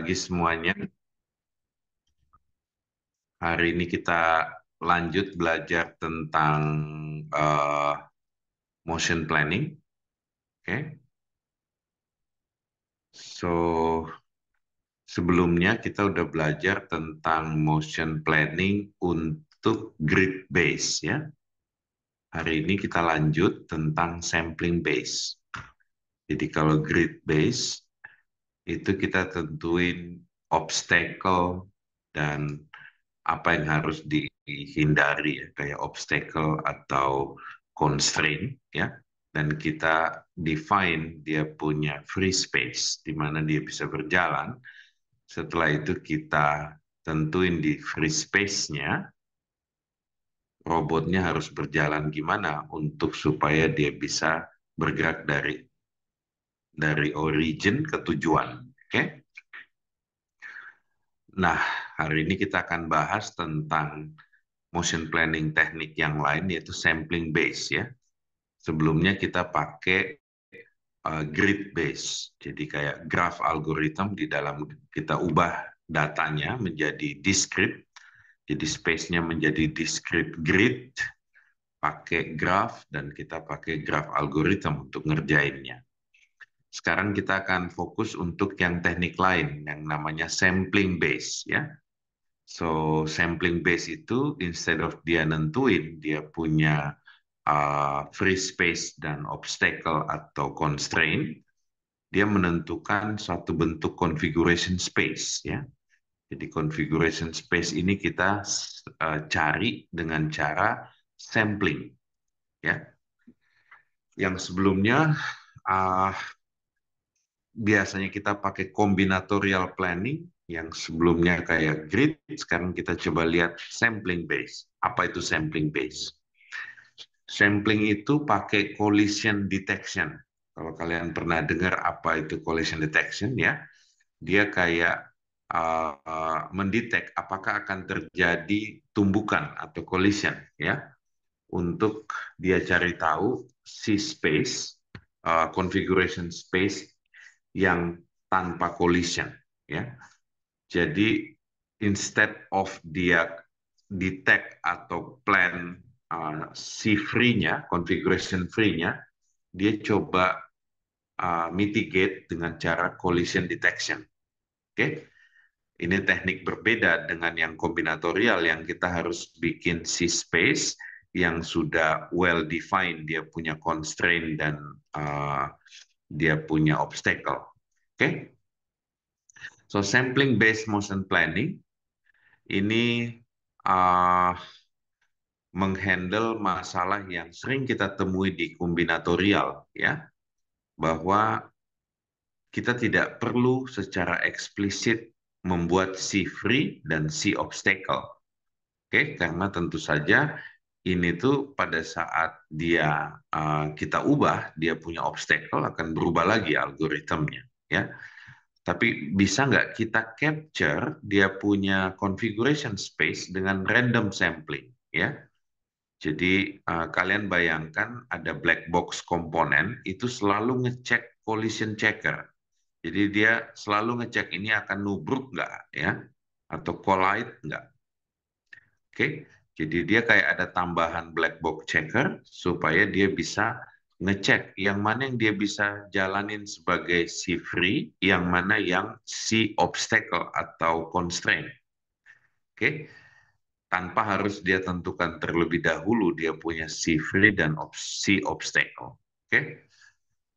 pagi semuanya. Hari ini kita lanjut belajar tentang eh, motion planning. Oke. So, sebelumnya kita udah belajar tentang motion planning untuk grid base ya. Hari ini kita lanjut tentang sampling base. Jadi kalau grid base itu kita tentuin obstacle dan apa yang harus dihindari ya, kayak obstacle atau constraint ya, dan kita define dia punya free space di mana dia bisa berjalan. Setelah itu kita tentuin di free space-nya robotnya harus berjalan gimana untuk supaya dia bisa bergerak dari origin ke tujuan. Oke? Nah, hari ini kita akan bahas tentang motion planning teknik yang lain yaitu sampling base ya. Sebelumnya kita pakai grid base. Jadi kayak graph algorithm di dalam kita ubah datanya menjadi discrete. Jadi space-nya menjadi discrete grid, pakai graph dan kita pakai graph algorithm untuk ngerjainnya. Sekarang kita akan fokus untuk yang teknik lain yang namanya sampling base ya. So, sampling base itu instead of dia nentuin dia punya free space dan obstacle atau constraint, dia menentukan suatu bentuk configuration space ya. Jadi configuration space ini kita cari dengan cara sampling ya. Yang sebelumnya uh, biasanya kita pakai combinatorial planning, yang sebelumnya kayak grid, sekarang kita coba lihat sampling base. Apa itu sampling base? Sampling itu pakai collision detection. Kalau kalian pernah dengar apa itu collision detection ya, dia kayak mendetek apakah akan terjadi tumbukan atau collision ya, untuk dia cari tahu si space, configuration space yang tanpa collision ya. Jadi instead of dia detect atau plan si free-nya, configuration free-nya, dia coba mitigate dengan cara collision detection. Oke, ini teknik berbeda dengan yang kombinatorial yang kita harus bikin si space yang sudah well defined, dia punya constraint dan dia punya obstacle. Oke, so sampling based motion planning ini uh, menghandle masalah yang sering kita temui di kombinatorial ya, bahwa kita tidak perlu secara eksplisit membuat si free dan si obstacle. Oke, karena tentu saja ini tuh pada saat dia kita ubah, dia punya obstacle akan berubah lagi algoritmnya ya. Tapi bisa nggak kita capture dia punya configuration space dengan random sampling ya. Jadi kalian bayangkan ada black box komponen itu selalu ngecek collision checker. Jadi dia selalu ngecek ini akan nubruk nggak ya, atau collide nggak. Oke, jadi dia kayak ada tambahan black box checker supaya dia bisa ngecek yang mana yang dia bisa jalanin sebagai si free, yang mana yang si obstacle atau constraint. Oke, tanpa harus dia tentukan terlebih dahulu dia punya si free dan si obstacle. Oke,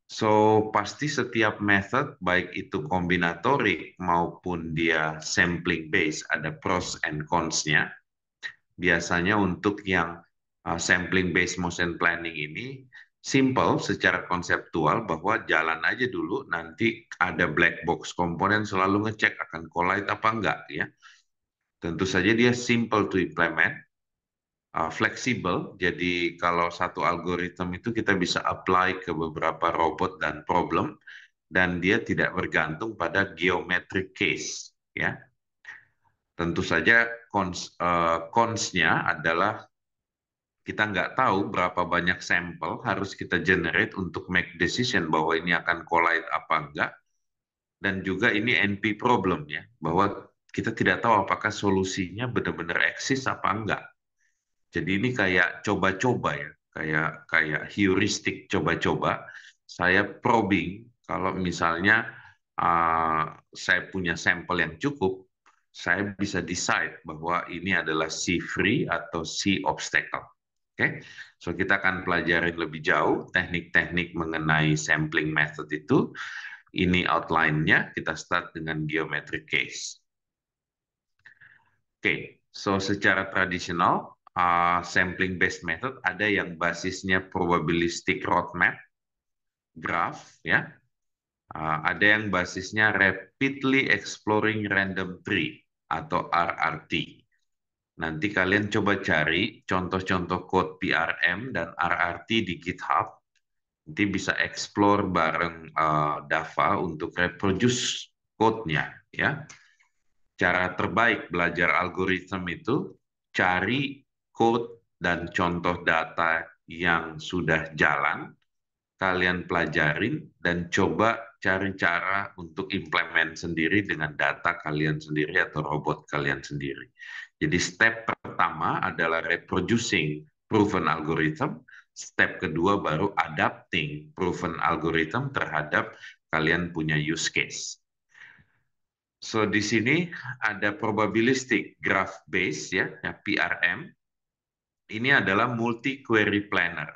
so pasti setiap method baik itu kombinatorik maupun dia sampling base ada pros and cons-nya. Biasanya untuk yang sampling based motion planning ini simple secara konseptual bahwa jalan aja dulu, nanti ada black box komponen selalu ngecek akan collide apa enggak ya. Tentu saja dia simple to implement, fleksibel. Jadi kalau satu algoritma itu kita bisa apply ke beberapa robot dan problem, dan dia tidak bergantung pada geometric case ya. Tentu saja cons-nya adalah kita nggak tahu berapa banyak sampel harus kita generate untuk make decision bahwa ini akan collide apa enggak. dan juga ini NP problem ya, bahwa kita tidak tahu apakah solusinya benar-benar eksis apa enggak. Jadi ini kayak coba-coba ya, kayak heuristik coba-coba. Saya probing kalau misalnya saya punya sampel yang cukup, saya bisa decide bahwa ini adalah C free atau C obstacle. Oke, so kita akan pelajari lebih jauh teknik-teknik mengenai sampling method itu. Ini outline-nya. Kita start dengan geometric case. Oke, so secara tradisional, sampling based method ada yang basisnya probabilistic roadmap, graph, ya. Ada yang basisnya rapidly exploring random tree atau RRT. Nanti kalian coba cari contoh-contoh code PRM dan RRT di GitHub. Nanti bisa explore bareng Dava untuk reproduce code-nya, ya. Cara terbaik belajar algoritma itu cari code dan contoh data yang sudah jalan, kalian pelajarin dan coba cari cara untuk implement sendiri dengan data kalian sendiri atau robot kalian sendiri. Jadi step pertama adalah reproducing proven algorithm, step kedua baru adapting proven algorithm terhadap kalian punya use case. So di sini ada probabilistic graph base ya, PRM. Ini adalah multi query planner.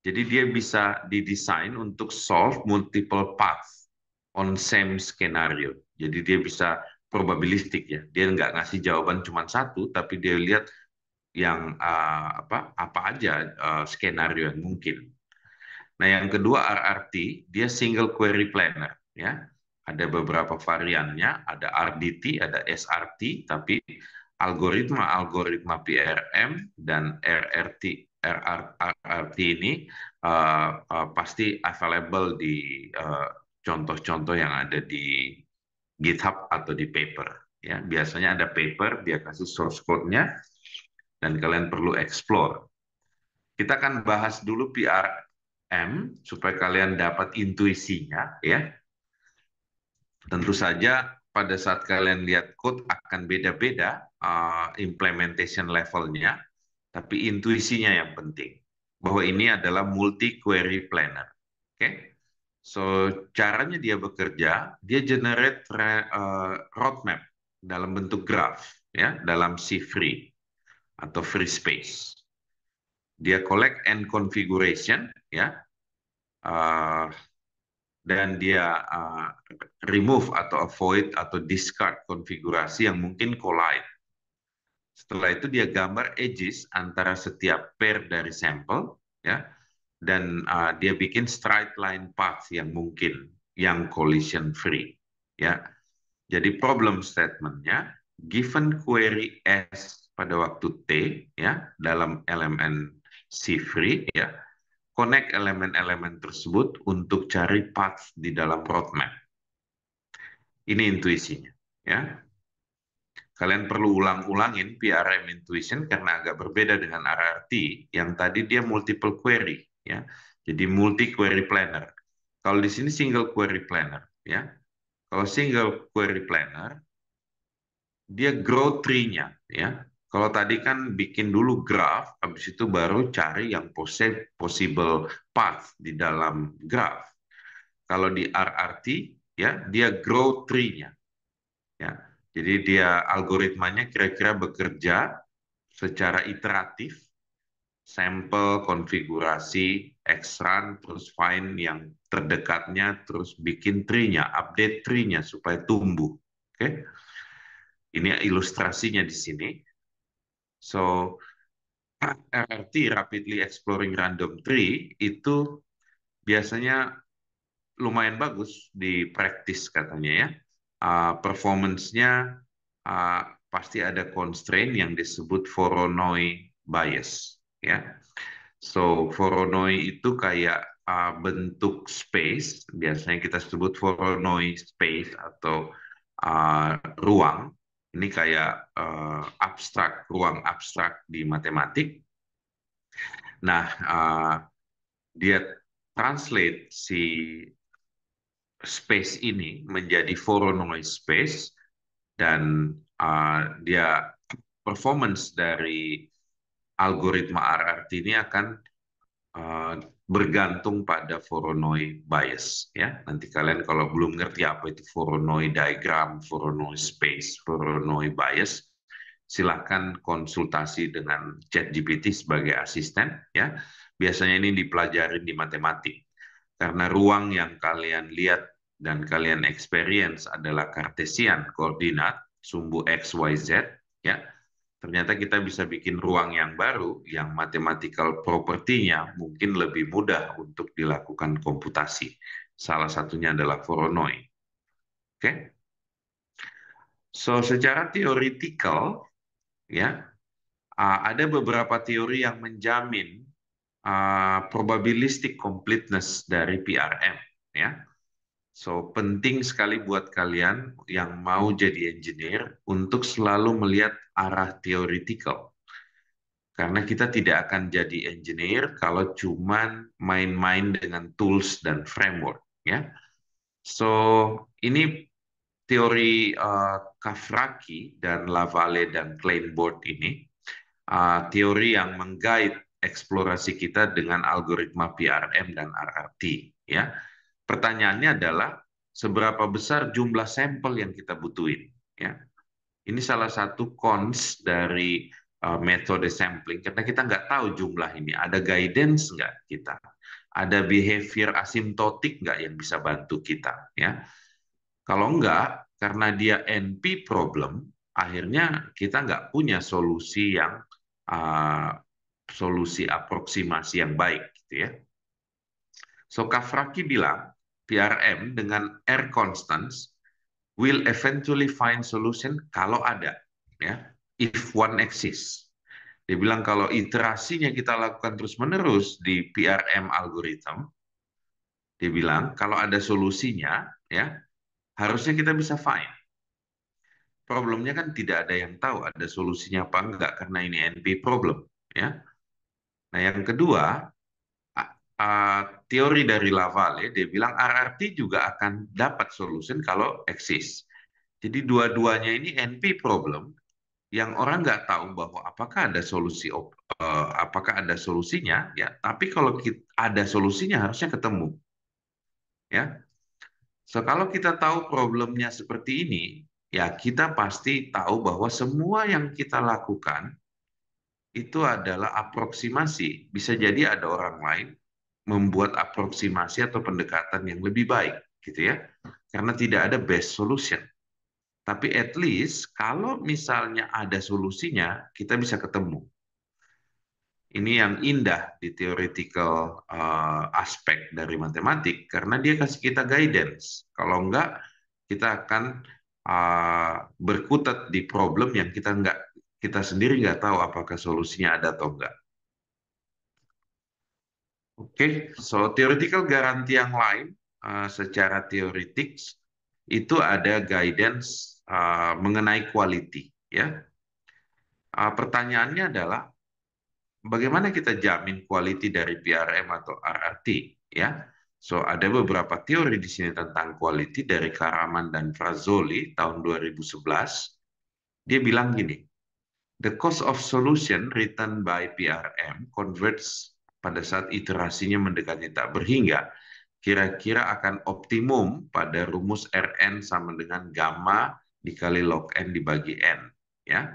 Jadi dia bisa didesain untuk solve multiple paths on same scenario. Jadi dia bisa probabilistik ya. Dia nggak ngasih jawaban cuma satu, tapi dia lihat yang apa aja skenario yang mungkin. Nah, yang kedua RRT, dia single query planner ya. Ada beberapa variannya, ada RDT, ada SRT, tapi algoritma PRM dan RRT ini pasti available di contoh-contoh yang ada di GitHub atau di paper. Ya, biasanya ada paper, dia kasih source code-nya, dan kalian perlu explore. Kita akan bahas dulu PRM supaya kalian dapat intuisinya ya. Tentu saja pada saat kalian lihat code akan beda-beda implementation levelnya, tapi intuisinya yang penting. Bahwa ini adalah multi query planner. Oke. So caranya dia bekerja, dia generate roadmap dalam bentuk graph ya, dalam C free atau free space. Dia collect and configuration ya, dan dia remove atau avoid atau discard konfigurasi yang mungkin collide. Setelah itu dia gambar edges antara setiap pair dari sampel ya, dan dia bikin straight line path yang mungkin yang collision free ya. Jadi problem statementnya, given query S pada waktu T ya dalam elemen C free ya, connect elemen-elemen tersebut untuk cari path di dalam roadmap. Ini intuisinya ya. Kalian perlu ulang-ulangin PRM intuition karena agak berbeda dengan RRT yang tadi dia multiple query ya. Jadi multi query planner. Kalau di sini single query planner ya. Kalau single query planner dia grow tree-nya ya. Kalau tadi kan bikin dulu graph, habis itu baru cari yang possible path di dalam graph. Kalau di RRT ya dia grow tree-nya ya. Jadi dia algoritmanya kira-kira bekerja secara iteratif, sampel, konfigurasi, extran, terus find yang terdekatnya, terus bikin tree-nya, update tree-nya supaya tumbuh. Oke. Ini ilustrasinya di sini. So, RRT, Rapidly Exploring Random Tree, itu biasanya lumayan bagus di practice katanya ya. Performance-nya pasti ada constraint yang disebut Voronoi bias ya. So Voronoi itu kayak bentuk space, biasanya kita sebut Voronoi space atau ruang. Ini kayak abstrak, ruang abstrak di matematik. Nah, dia translate si space ini menjadi Voronoi space, dan dia performance dari algoritma RRT ini akan uh, bergantung pada Voronoi bias, ya. Nanti kalian kalau belum ngerti apa itu Voronoi diagram, Voronoi space, Voronoi bias, silahkan konsultasi dengan ChatGPT sebagai asisten, ya. Biasanya ini dipelajari di matematik, karena ruang yang kalian lihat dan kalian experience adalah Cartesian koordinat sumbu x, y, z, ya. Ternyata kita bisa bikin ruang yang baru yang mathematical property-nya mungkin lebih mudah untuk dilakukan komputasi. Salah satunya adalah Voronoi. Oke? So, secara theoretical, ya, ada beberapa teori yang menjamin probabilistic completeness dari PRM, ya. So, penting sekali buat kalian yang mau jadi engineer untuk selalu melihat arah theoretical. Karena kita tidak akan jadi engineer kalau cuman main-main dengan tools dan framework, ya. So, ini teori Kafraki dan Lavale dan Kleinbord ini, teori yang menggait eksplorasi kita dengan algoritma PRM dan RRT, ya. Pertanyaannya adalah seberapa besar jumlah sampel yang kita butuhin, ya. Ini salah satu cons dari metode sampling, karena kita nggak tahu jumlah ini. Ada guidance nggak kita? Ada behavior asimptotik nggak yang bisa bantu kita? Ya, kalau nggak, karena dia NP problem, akhirnya kita nggak punya solusi yang uh, solusi aproksimasi yang baik, gitu ya. So Kafraki bilang PRM dengan R constants will eventually find solution kalau ada, ya, if one exists. Dia bilang kalau iterasinya kita lakukan terus-menerus di PRM algorithm, dia bilang kalau ada solusinya, ya, harusnya kita bisa find. Problemnya kan tidak ada yang tahu ada solusinya apa enggak karena ini NP problem, ya. Nah, yang kedua, teori dari Lavale, dia bilang RRT juga akan dapat solution kalau exist. Jadi dua-duanya ini NP problem yang orang nggak tahu bahwa apakah ada apakah ada solusinya, ya. Tapi kalau ada solusinya harusnya ketemu, ya. So kalau kita tahu problemnya seperti ini, ya kita pasti tahu bahwa semua yang kita lakukan itu adalah aproksimasi. Bisa jadi ada orang lain membuat aproksimasi atau pendekatan yang lebih baik, gitu ya. Karena tidak ada best solution. Tapi at least kalau misalnya ada solusinya, kita bisa ketemu. Ini yang indah di theoretical aspek dari matematik, karena dia kasih kita guidance. Kalau enggak, kita akan berkutat di problem yang kita sendiri nggak tahu apakah solusinya ada atau enggak. Oke, so theoretical garanti yang lain secara teoretik itu ada guidance mengenai quality, ya. Pertanyaannya adalah bagaimana kita jamin quality dari PRM atau RRT, ya. So ada beberapa teori di sini tentang quality dari Karaman dan Frazzoli tahun 2011. Dia bilang gini, the cost of solution written by PRM converts pada saat iterasinya mendekati tak berhingga, kira-kira akan optimum pada rumus Rn sama dengan gamma dikali log n dibagi n, ya.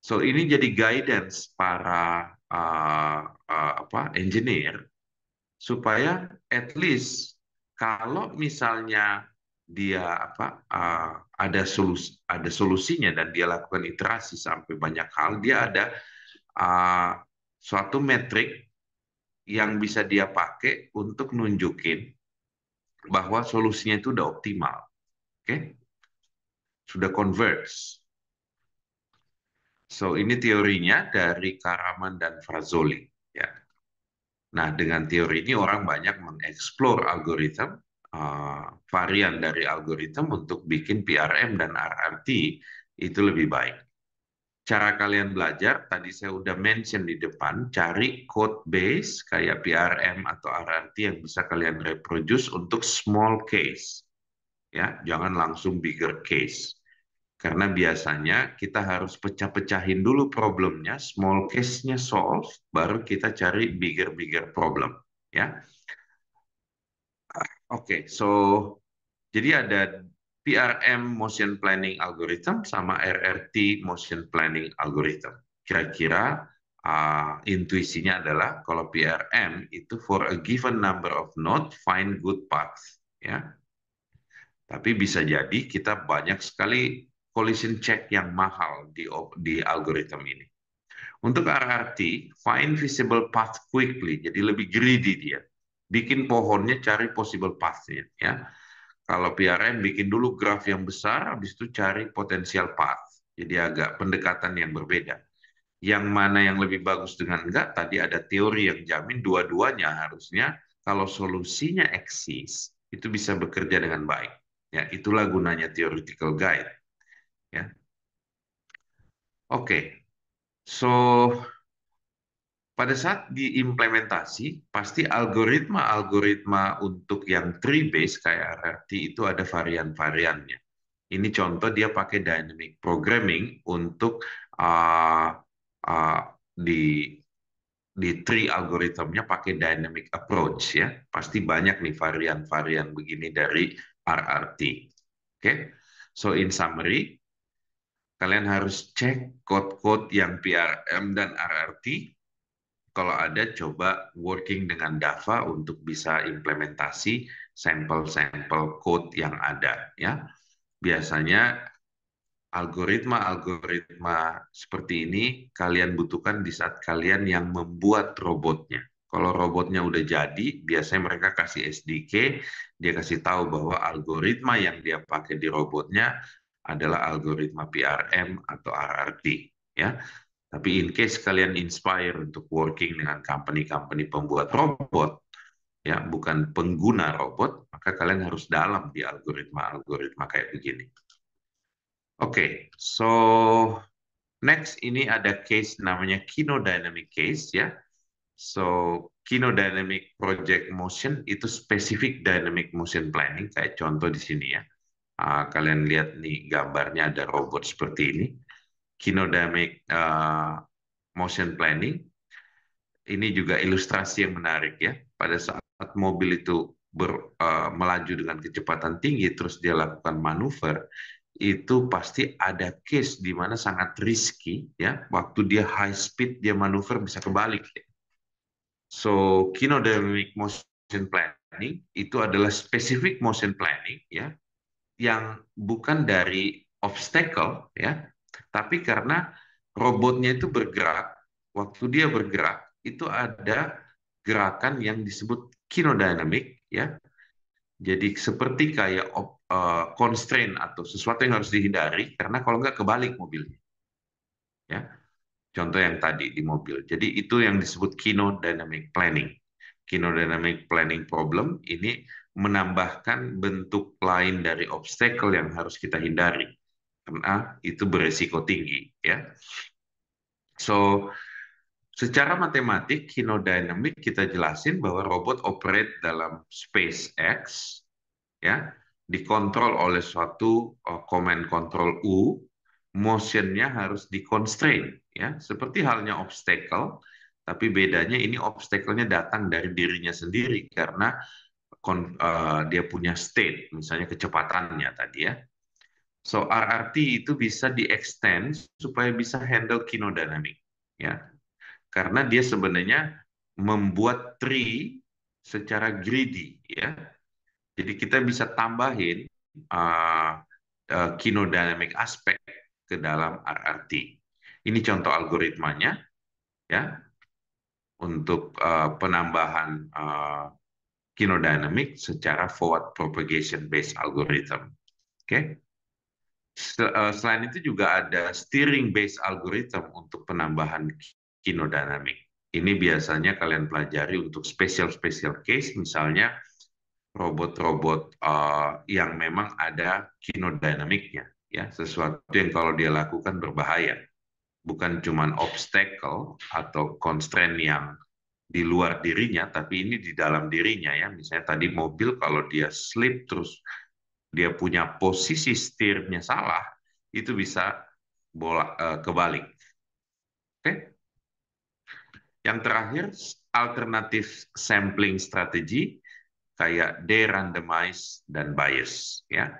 So ini jadi guidance para engineer supaya at least kalau misalnya dia ada solusinya dan dia lakukan iterasi sampai banyak hal, dia ada uh, suatu metrik yang bisa dia pakai untuk nunjukin bahwa solusinya itu udah optimal, oke? Okay? Sudah converge. So ini teorinya dari Karaman dan Frazzoli, ya. Nah, dengan teori ini orang banyak mengeksplor algoritma, varian dari algoritma untuk bikin PRM dan RRT itu lebih baik. cara kalian belajar, tadi saya udah mention di depan, cari code base kayak PRM atau RRT yang bisa kalian reproduce untuk small case. Ya, jangan langsung bigger case. Karena biasanya kita harus pecah-pecahin dulu problemnya, small case-nya solve, baru kita cari bigger problem. Ya, oke. So jadi ada PRM motion planning algorithm sama RRT motion planning algorithm. Kira-kira intuisinya adalah kalau PRM itu for a given number of node find good path, ya. Tapi bisa jadi kita banyak sekali collision check yang mahal di algoritma ini. Untuk RRT, find visible path quickly, jadi lebih greedy dia. Bikin pohonnya cari possible path-nya, ya. Kalau PRM bikin dulu graf yang besar, habis itu cari potensial path. Jadi agak pendekatan yang berbeda. Yang mana yang lebih bagus dengan enggak, tadi ada teori yang jamin dua-duanya harusnya kalau solusinya eksis, itu bisa bekerja dengan baik. Ya, itulah gunanya theoretical guide. Ya. Oke, so pada saat diimplementasi, pasti algoritma-algoritma untuk yang tree based kayak RRT itu ada varian-variannya. Ini contoh dia pakai dynamic programming untuk uh, uh, di tree algorithmnya pakai dynamic approach, ya. Pasti banyak nih varian-varian begini dari RRT. Oke, so in summary, kalian harus cek code-code yang PRM dan RRT. Kalau ada, coba working dengan Java untuk bisa implementasi sampel-sampel code yang ada, ya. Biasanya algoritma-algoritma seperti ini kalian butuhkan di saat kalian yang membuat robotnya. Kalau robotnya udah jadi, biasanya mereka kasih SDK, dia kasih tahu bahwa algoritma yang dia pakai di robotnya adalah algoritma PRM atau RRT, ya. Tapi in case kalian inspire untuk working dengan company-company pembuat robot, ya, bukan pengguna robot, maka kalian harus dalam di algoritma-algoritma kayak begini. Oke, so next ini ada case namanya Kinodynamic case, ya. So Kinodynamic project motion itu spesifik dynamic motion planning kayak contoh di sini, ya. Kalian lihat nih gambarnya ada robot seperti ini. Kinodynamic motion planning ini juga ilustrasi yang menarik, ya. Pada saat mobil itu melaju dengan kecepatan tinggi, terus dia lakukan manuver, itu pasti ada case di mana sangat risky, ya. Waktu dia high speed, dia manuver bisa kebalik, ya. So, kinodynamic motion planning itu adalah specific motion planning, ya, yang bukan dari obstacle, ya, tapi karena robotnya itu bergerak, waktu dia bergerak itu ada gerakan yang disebut kinodynamic, ya. Jadi seperti kayak constraint atau sesuatu yang harus dihindari karena kalau nggak kebalik mobilnya, ya. Contoh yang tadi di mobil. Jadi itu yang disebut kinodynamic planning. Kinodynamic planning problem ini menambahkan bentuk lain dari obstacle yang harus kita hindari karena itu beresiko tinggi, ya. So secara matematik kinodynamic kita jelasin bahwa robot operate dalam space X, ya, dikontrol oleh suatu command control U, motionnya harus di-constrain, ya, seperti halnya obstacle, tapi bedanya ini obstacle-nya datang dari dirinya sendiri karena dia punya state, misalnya kecepatannya tadi, ya. So RRT itu bisa di-extend supaya bisa handle kinodynamic, ya, karena dia sebenarnya membuat tree secara greedy, ya. Jadi kita bisa tambahin kinodynamic aspek ke dalam RRT. Ini contoh algoritmanya, ya, untuk penambahan kinodynamic secara forward propagation based algorithm. Oke. Selain itu juga ada steering based algorithm untuk penambahan kinodynamic. Ini biasanya kalian pelajari untuk special case, misalnya robot-robot yang memang ada kinodynamicnya, ya, sesuatu yang kalau dia lakukan berbahaya. bukan cuma obstacle atau constraint yang di luar dirinya, tapi ini di dalam dirinya ya. Misalnya tadi mobil kalau dia slip terus dia punya posisi setirnya salah, itu bisa kebalik. Oke? Yang terakhir, alternatif sampling strategi kayak de-randomize dan bias ya.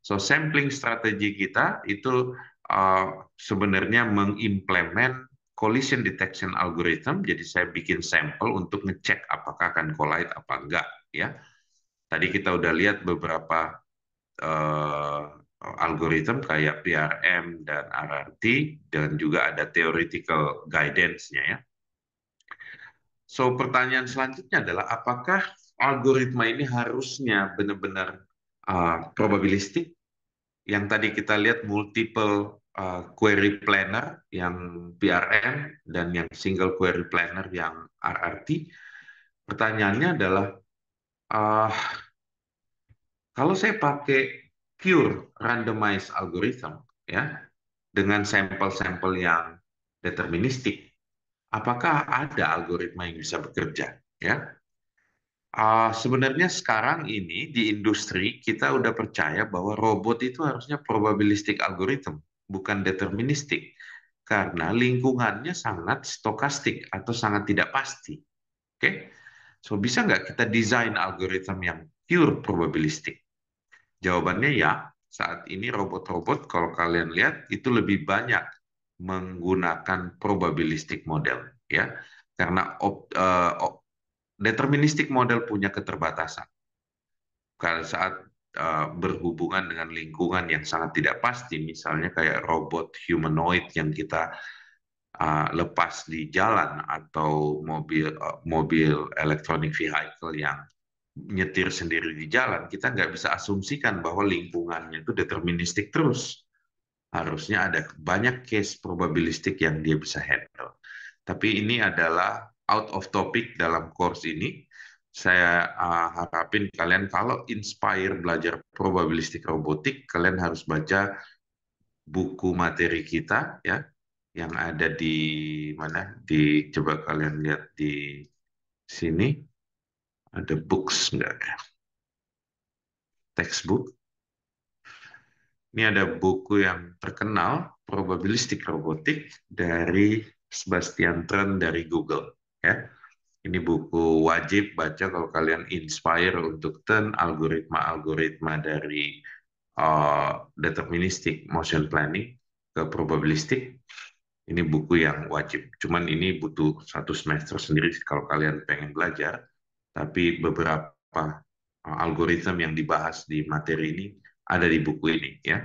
So sampling strategi kita itu sebenarnya mengimplement collision detection algorithm. Jadi saya bikin sampel untuk ngecek apakah akan collide apa enggak ya. Tadi kita udah lihat beberapa uh, algoritma kayak PRM dan RRT dan juga ada theoretical guidance-nya ya. So pertanyaan selanjutnya adalah apakah algoritma ini harusnya benar-benar probabilistik? Yang tadi kita lihat multiple query planner yang PRM dan yang single query planner yang RRT. Pertanyaannya adalah uh, kalau saya pakai pure randomized algorithm ya dengan sampel-sampel yang deterministik, apakah ada algoritma yang bisa bekerja ya? Sebenarnya sekarang ini di industri kita udah percaya bahwa robot itu harusnya probabilistik algorithm, bukan deterministik, karena lingkungannya sangat stokastik atau sangat tidak pasti. Oke, so bisa nggak kita desain algoritma yang pure probabilistik? Jawabannya ya. Saat ini robot-robot kalau kalian lihat itu lebih banyak menggunakan probabilistik model, ya, karena deterministik model punya keterbatasan. Kalau saat berhubungan dengan lingkungan yang sangat tidak pasti, misalnya kayak robot humanoid yang kita lepas di jalan atau mobil electronic vehicle yang nyetir sendiri di jalan, kita nggak bisa asumsikan bahwa lingkungannya itu deterministik terus. Harusnya ada banyak case probabilistik yang dia bisa handle. Tapi ini adalah out of topic dalam course ini. Saya harapin kalian kalau inspire belajar probabilistik robotik, kalian harus baca buku materi kita ya, yang ada di mana? Di coba kalian lihat di sini ada books nggak ya? Textbook. Ini ada buku yang terkenal, Probabilistic Robotic dari Sebastian Tran dari Google. Ya, ini buku wajib baca kalau kalian inspire untuk turn algoritma-algoritma dari deterministic motion planning ke probabilistik. Ini buku yang wajib. Cuman ini butuh 1 semester sendiri kalau kalian pengen belajar. Tapi beberapa algoritma yang dibahas di materi ini ada di buku ini ya,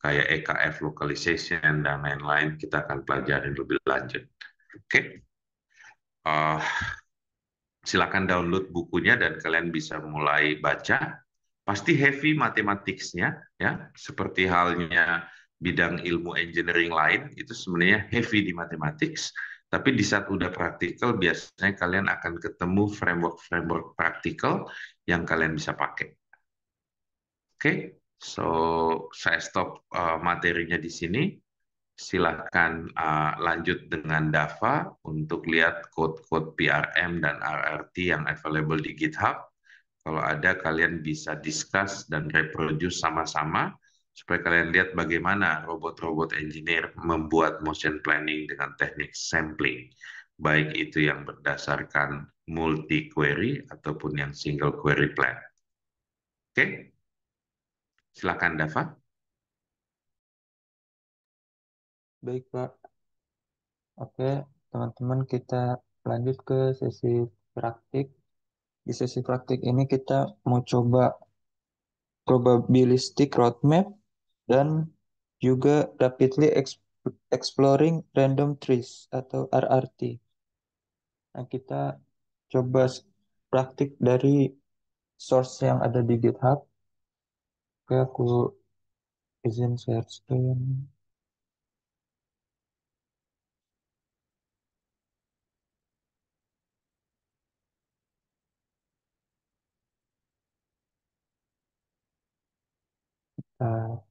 kayak EKF localization dan lain-lain kita akan pelajari lebih lanjut. Oke, okay? Silakan download bukunya dan kalian bisa mulai baca. Pasti heavy matematiknya ya, seperti halnya bidang ilmu engineering lain itu sebenarnya heavy di matematik. Tapi di saat udah praktikal biasanya kalian akan ketemu framework praktikal yang kalian bisa pakai. Oke, so saya stop materinya di sini. Silakan lanjut dengan Dava untuk lihat code-code PRM dan RRT yang available di GitHub. Kalau ada, kalian bisa discuss dan reproduce sama-sama supaya kalian lihat bagaimana robot-robot engineer membuat motion planning dengan teknik sampling, baik itu yang berdasarkan multi query ataupun yang single query plan. Oke, silakan Dava. Baik, Pak. Oke, teman-teman kita lanjut ke sesi praktik. Di sesi praktik ini kita mau coba probabilistic roadmap dan juga rapidly exploring random trees atau RRT. Nah, kita coba praktik dari source yang ada di GitHub. Oke, aku izin share screen. Nah,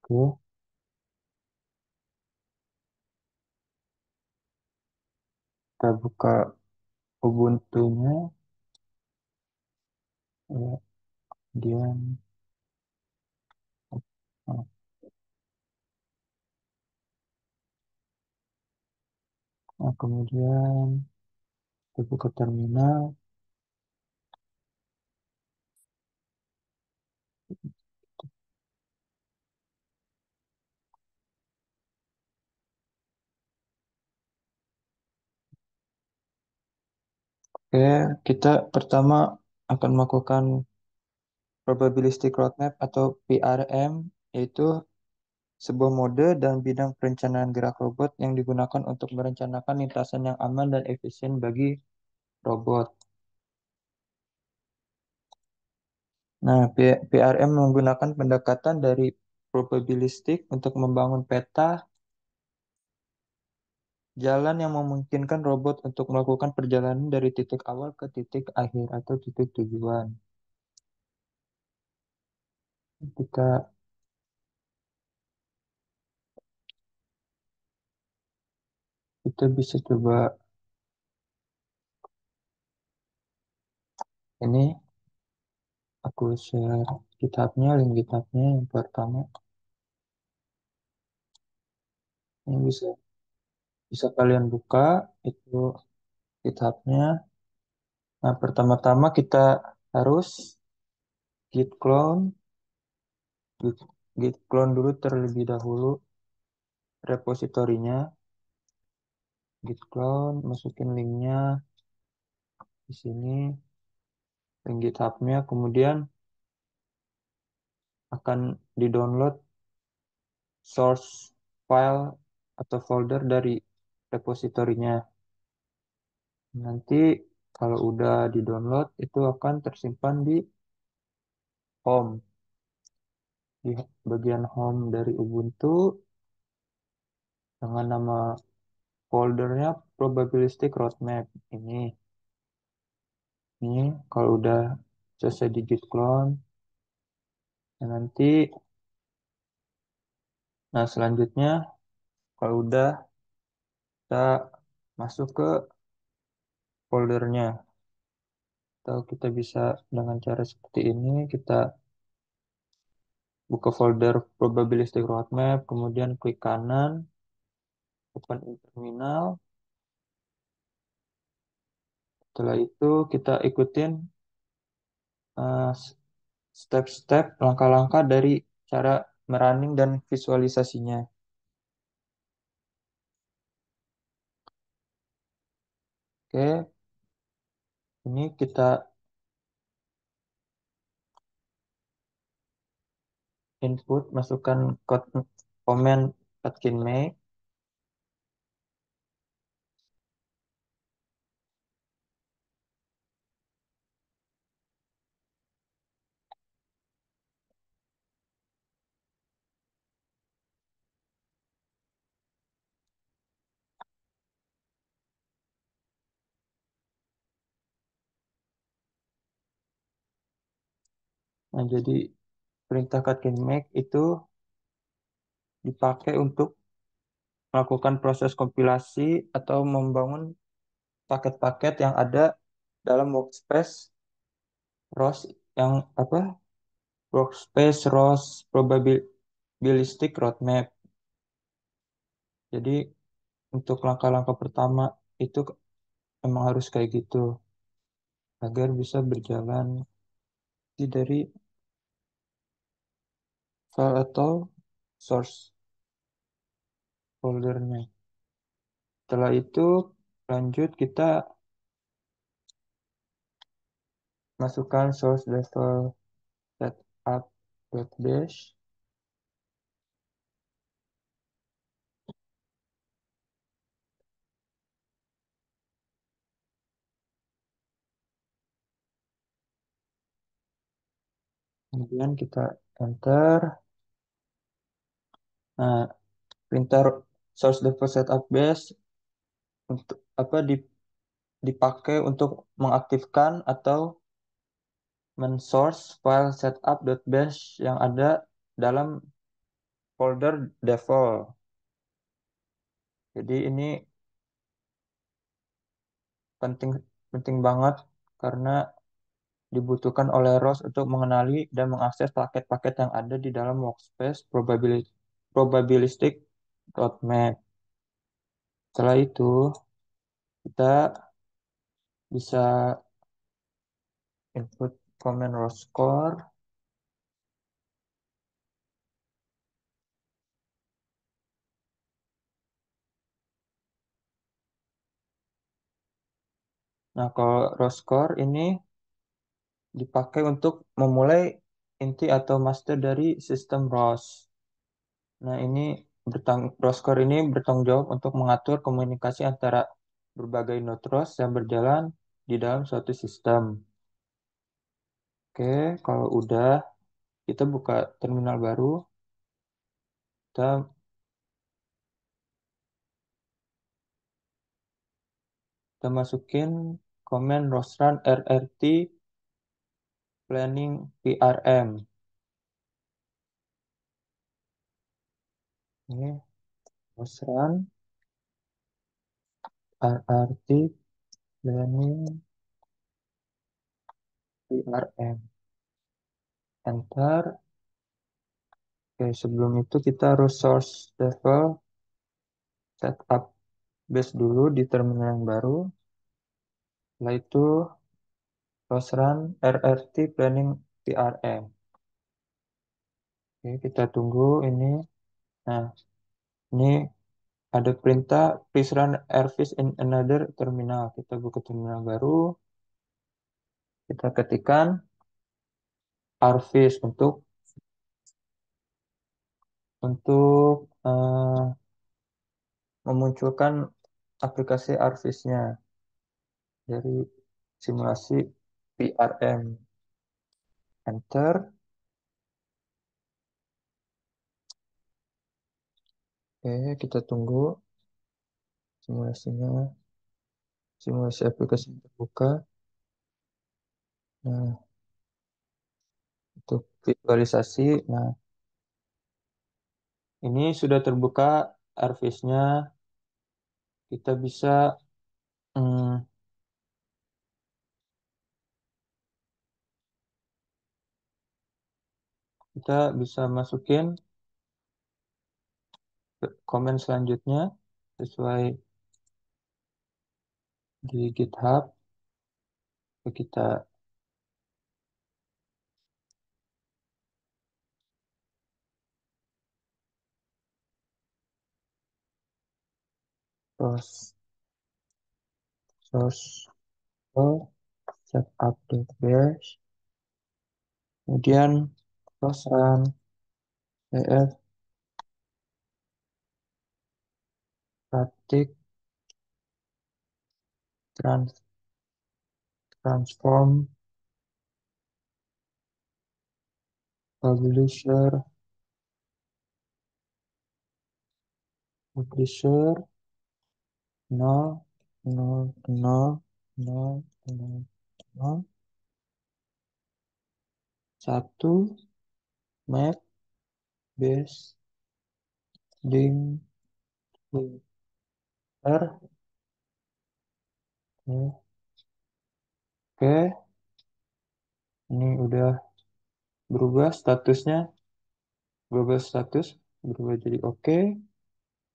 Oke, kita buka Ubuntu-nya. Ya, kemudian, kemudian kita buka terminal. Oke, kita pertama akan melakukan Probabilistic Roadmap atau PRM, yaitu sebuah mode dan bidang perencanaan gerak robot yang digunakan untuk merencanakan lintasan yang aman dan efisien bagi robot. Nah, PRM menggunakan pendekatan dari probabilistik untuk membangun peta jalan yang memungkinkan robot untuk melakukan perjalanan dari titik awal ke titik akhir atau titik tujuan. Kita kita bisa coba ini, aku share GitHub-nya, link GitHub-nya yang pertama. Ini bisa bisa kalian buka itu GitHub-nya. Nah, pertama-tama kita harus git clone, git, git clone dulu terlebih dahulu repositorinya, git clone, masukin linknya di sini, link GitHub-nya, kemudian akan di-download source file atau folder dari repositorinya. Nanti kalau udah di-download itu akan tersimpan di home, di bagian home dari Ubuntu dengan nama foldernya probabilistic roadmap ini. Ini kalau udah selesai di git clone, dan nanti, nah selanjutnya kalau udah kita masuk ke foldernya, atau kita bisa dengan cara seperti ini, kita buka folder probabilistic roadmap, kemudian klik kanan, open in terminal. Setelah itu kita ikutin eh, step-step, langkah-langkah dari cara merunning dan visualisasinya. Oke, ini kita input, masukkan komen Patkin Make. Nah, jadi perintah Patkin Make itu dipakai untuk melakukan proses kompilasi atau membangun paket-paket yang ada dalam workspace ROS yang apa? Workspace ROS Probabilistic Roadmap. Jadi untuk langkah-langkah pertama itu emang harus kayak gitu agar bisa berjalan dari file atau source foldernya. Setelah itu lanjut kita masukkan source level setup.bash. Kemudian kita enter. Nah, perintah source level setup bash untuk apa dipakai untuk mengaktifkan atau men-source file setup.bash yang ada dalam folder default. Jadi ini penting penting banget karena dibutuhkan oleh ROS untuk mengenali dan mengakses paket-paket yang ada di dalam workspace probabilistic roadmap. Setelah itu, kita bisa input command raw score. Nah, kalau raw score ini dipakai untuk memulai inti atau master dari sistem ROS. Nah, raw score ini bertanggung jawab untuk mengatur komunikasi antara berbagai node ROS yang berjalan di dalam suatu sistem. Oke, kalau udah, kita buka terminal baru. Kita, kita masukin command rosrun rrt planning PRM. Ini rosrun rrt planning PRM. Enter. Oke, sebelum itu kita harus source level setup base dulu di terminal yang baru. Setelah itu rosrun rrt planning PRM. Oke, kita tunggu ini. Nah, ini ada perintah please run rvis in another terminal. Kita buka terminal baru. Kita ketikkan rvis untuk memunculkan aplikasi rvisnya dari simulasi PRM. Enter. Oke, kita tunggu simulasinya. Simulasi aplikasi terbuka. Nah, untuk visualisasi. Nah, ini sudah terbuka rvisnya. Kita bisa hmm, kita bisa masukin komen selanjutnya sesuai di GitHub. Kita source source setup database, kemudian cross run cf static transform publisher publisher nol nol nol nol nol nol satu map base link filter. Oke, ini udah berubah statusnya, berubah status, berubah jadi oke.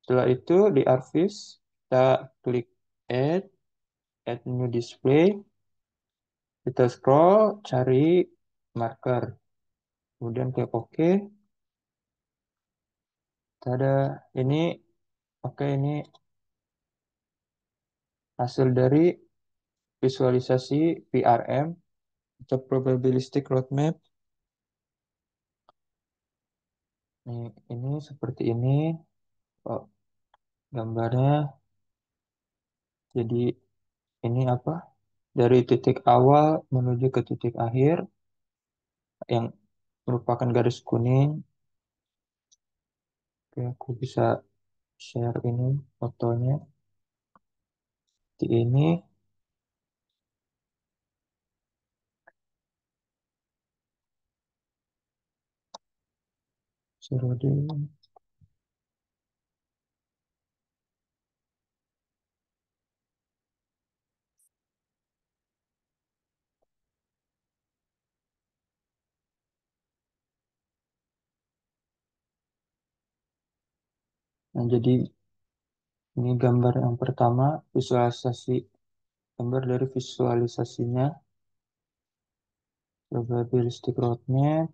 Setelah itu di Arvis, kita klik add, add new display. Kita scroll, cari marker. Kemudian klik oke. Ada ini, oke ini hasil dari visualisasi PRM atau probabilistic roadmap. Ini seperti ini. Oh, gambarnya. Jadi ini apa? Dari titik awal menuju ke titik akhir yang merupakan garis kuning. Oke, aku bisa share ini fotonya. Di ini, Serudin. Nah, jadi ini gambar yang pertama, visualisasi gambar dari visualisasinya, probabilistic roadmap.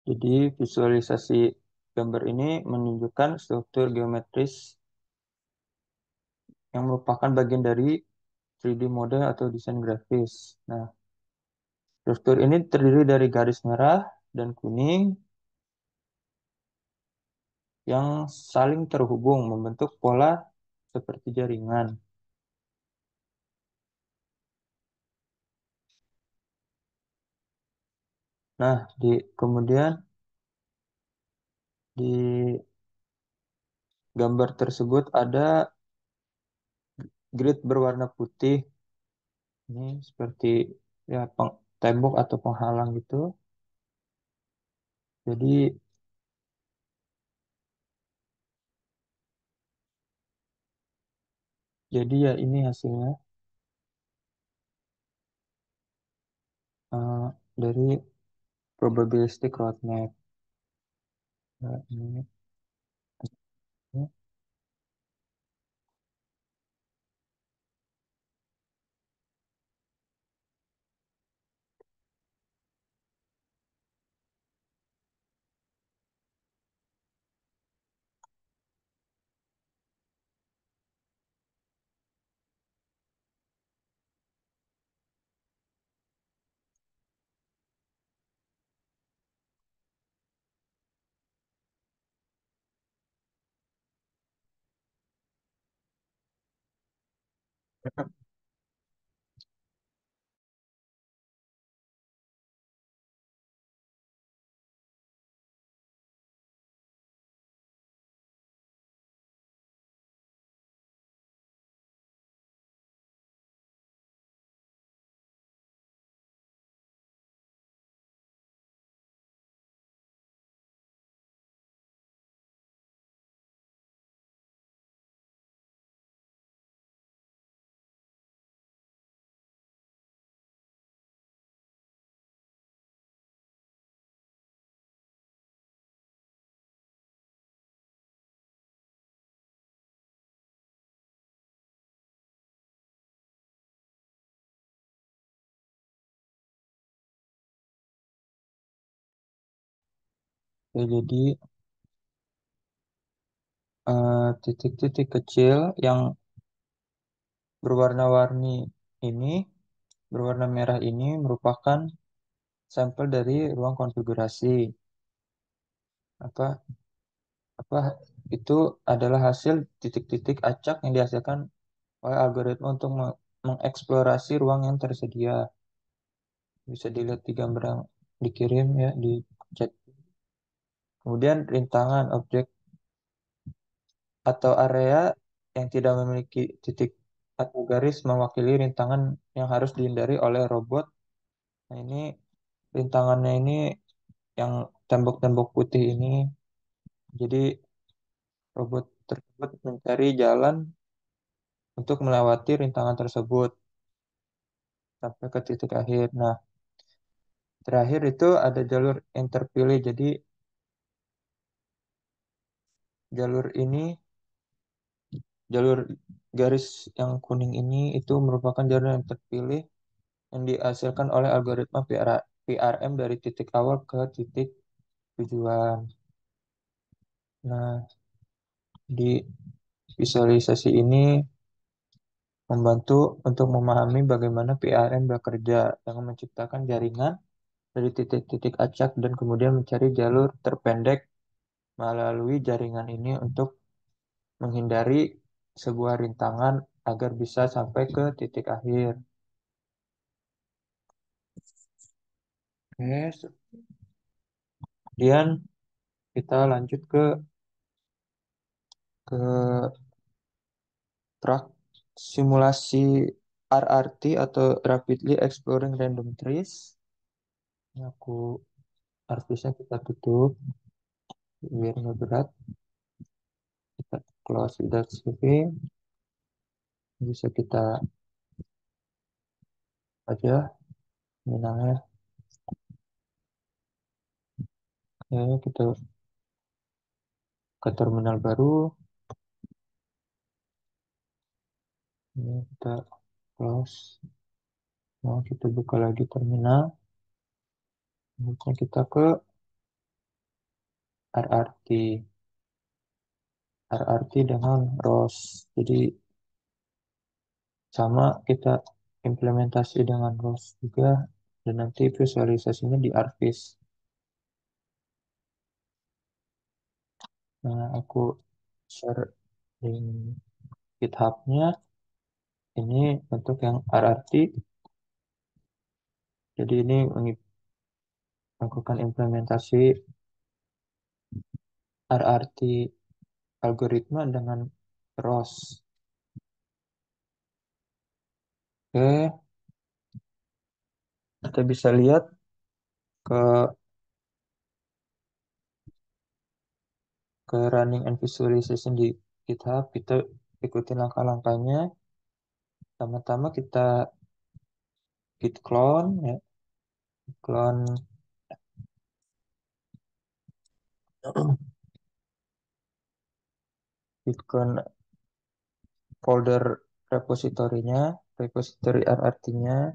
Jadi visualisasi gambar ini menunjukkan struktur geometris yang merupakan bagian dari 3D model atau desain grafis. Nah, struktur ini terdiri dari garis merah dan kuning yang saling terhubung membentuk pola seperti jaringan. Nah, kemudian di gambar tersebut ada grid berwarna putih. Ini seperti ya tembok atau penghalang gitu. Jadi ya ini hasilnya eh, dari probabilistic roadmap. Nah, ini. Ya, jadi titik-titik kecil yang berwarna-warni ini, berwarna merah ini merupakan sampel dari ruang konfigurasi. Apa apa itu adalah hasil titik-titik acak yang dihasilkan oleh algoritma untuk mengeksplorasi ruang yang tersedia. Bisa dilihat di gambar yang dikirim ya di chat. Kemudian rintangan objek atau area yang tidak memiliki titik atau garis mewakili rintangan yang harus dihindari oleh robot. Nah, ini rintangannya ini yang tembok-tembok putih ini. Jadi robot tersebut mencari jalan untuk melewati rintangan tersebut sampai ke titik akhir. Nah, terakhir itu ada jalur yang terpilih. Jadi jalur ini, jalur garis yang kuning ini itu merupakan jalur yang terpilih yang dihasilkan oleh algoritma PRM dari titik awal ke titik tujuan. Nah, di visualisasi ini membantu untuk memahami bagaimana PRM bekerja dengan menciptakan jaringan dari titik-titik acak dan kemudian mencari jalur terpendek melalui jaringan ini untuk menghindari sebuah rintangan agar bisa sampai ke titik akhir. Oke, kemudian kita lanjut ke track simulasi RRT atau Rapidly Exploring Random Trees. Ini aku artisnya kita tutup biar nggak berat. Kita close without saving. Bisa kita aja minangnya. Ya, kita ke terminal baru. Ini kita close. Nah, kita buka lagi terminal. Selanjutnya kita ke RRT. RRT dengan ROS. Jadi sama kita implementasi dengan ROS juga. Dan nanti visualisasinya di ArcGIS. Nah, aku share link GitHub-nya. Ini untuk yang RRT. Jadi ini melakukan implementasi RRT algoritma dengan ROS. Oke, kita bisa lihat ke running and visualization di GitHub. Kita ikuti langkah-langkahnya. Pertama-tama kita git clone, ya. Clone git clone folder repositorinya, repository RRT-nya,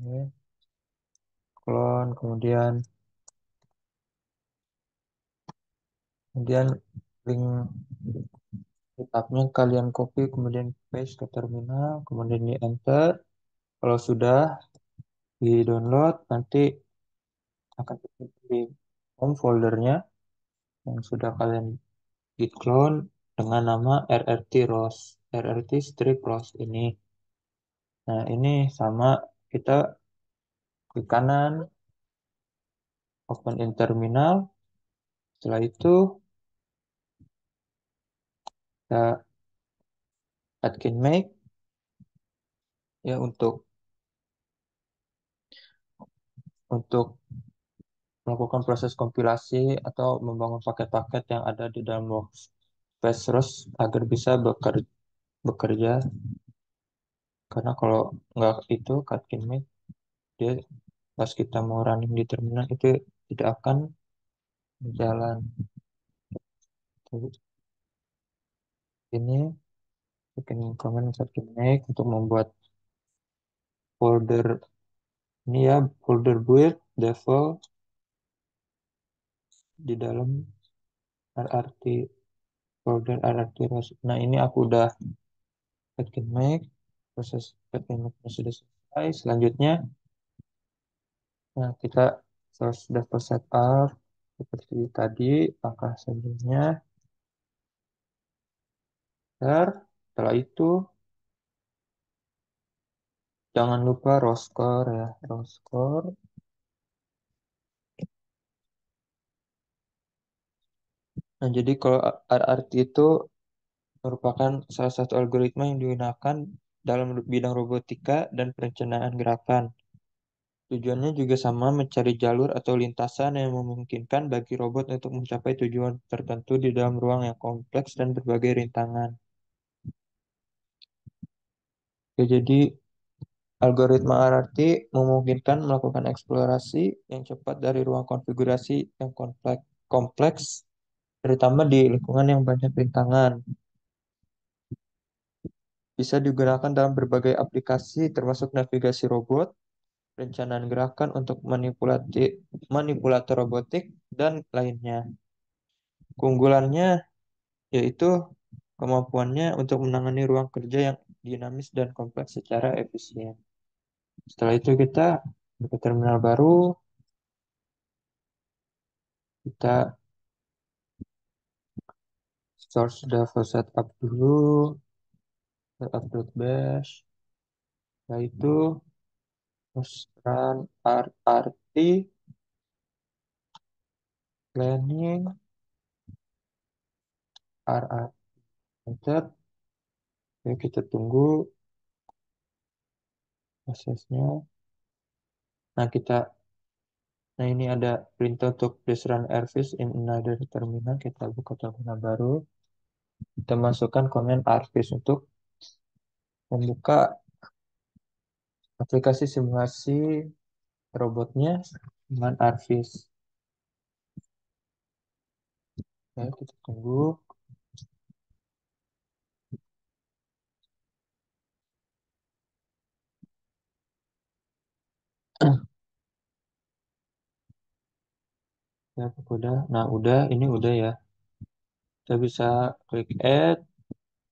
ya. Clone, kemudian link GitHub-nya kalian copy, kemudian paste ke terminal, kemudian di enter. Kalau sudah di download, nanti akan tersimpan di home foldernya yang sudah kalian git clone dengan nama RRT ROS, RRT strip ROS ini. Nah, ini sama, kita klik kanan, open in terminal. Setelah itu kita Atkin make ya untuk melakukan proses kompilasi atau membangun paket-paket yang ada di dalam workspace terus agar bisa bekerja. Karena kalau nggak itu Atkin make, dia pas kita mau running di terminal itu tidak akan berjalan. Ini bikin comment Atkin make untuk membuat folder ini ya, folder build default di dalam RRT, folder RRT ROS. Nah, ini aku udah bikin make, proses bikin make sudah selesai. Selanjutnya, nah kita sudah setup seperti tadi, langkah selanjutnya. Setelah itu, jangan lupa raw score ya, raw score. Nah, jadi kalau RRT itu merupakan salah satu algoritma yang digunakan dalam bidang robotika dan perencanaan gerakan. Tujuannya juga sama, mencari jalur atau lintasan yang memungkinkan bagi robot untuk mencapai tujuan tertentu di dalam ruang yang kompleks dan berbagai rintangan. Oke, jadi algoritma RRT memungkinkan melakukan eksplorasi yang cepat dari ruang konfigurasi yang kompleks, terutama di lingkungan yang banyak rintangan. Bisa digunakan dalam berbagai aplikasi termasuk navigasi robot, perencanaan gerakan untuk manipulator robotik, dan lainnya. Keunggulannya yaitu kemampuannya untuk menangani ruang kerja yang dinamis dan kompleks secara efisien. Setelah itu kita ke terminal baru, kita source Java setup dulu, upload bash, setelah itu terus run RRT planning RRT enter. Oke, kita tunggu prosesnya. Nah, nah ini ada perintah untuk please run Airfish in another terminal. Kita buka terminal baru. Kita masukkan komen Airfish untuk membuka aplikasi simulasi robotnya dengan Airfish. Ya, kita tunggu. Ya, udah. Nah, ini udah ya. Kita bisa klik add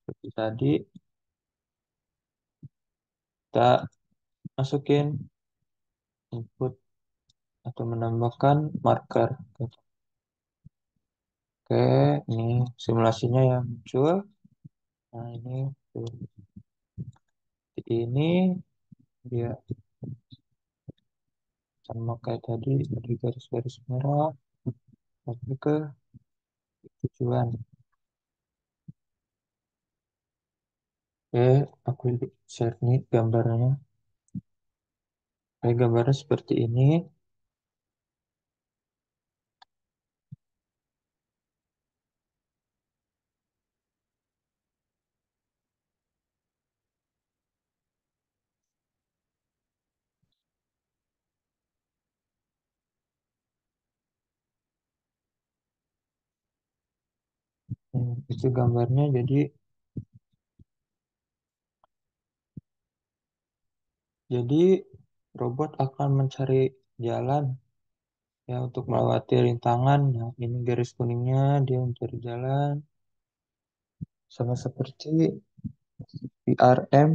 seperti tadi. Kita masukin input atau menambahkan marker. Oke, ini simulasinya yang muncul. Nah, tuh. Ini dia sama kayak tadi, ada garis-garis merah, tapi ke tujuan. Oke, aku share nih gambarnya. Kayak gambarnya seperti ini. Itu gambarnya. Jadi robot akan mencari jalan ya untuk melewati rintangan. Nah, ini garis kuningnya dia mencari jalan sama seperti PRM.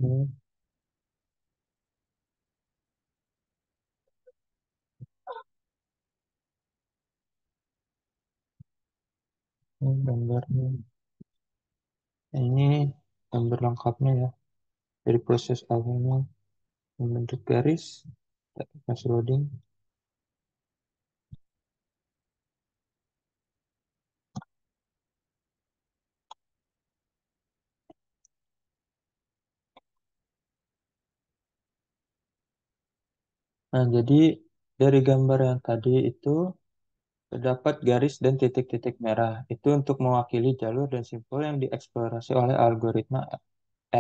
Ini, ini gambarnya. Nah, ini gambar lengkapnya ya dari proses awalnya membentuk garis, masih loading. Nah, jadi dari gambar yang tadi itu terdapat garis dan titik-titik merah. Itu untuk mewakili jalur dan simpul yang dieksplorasi oleh algoritma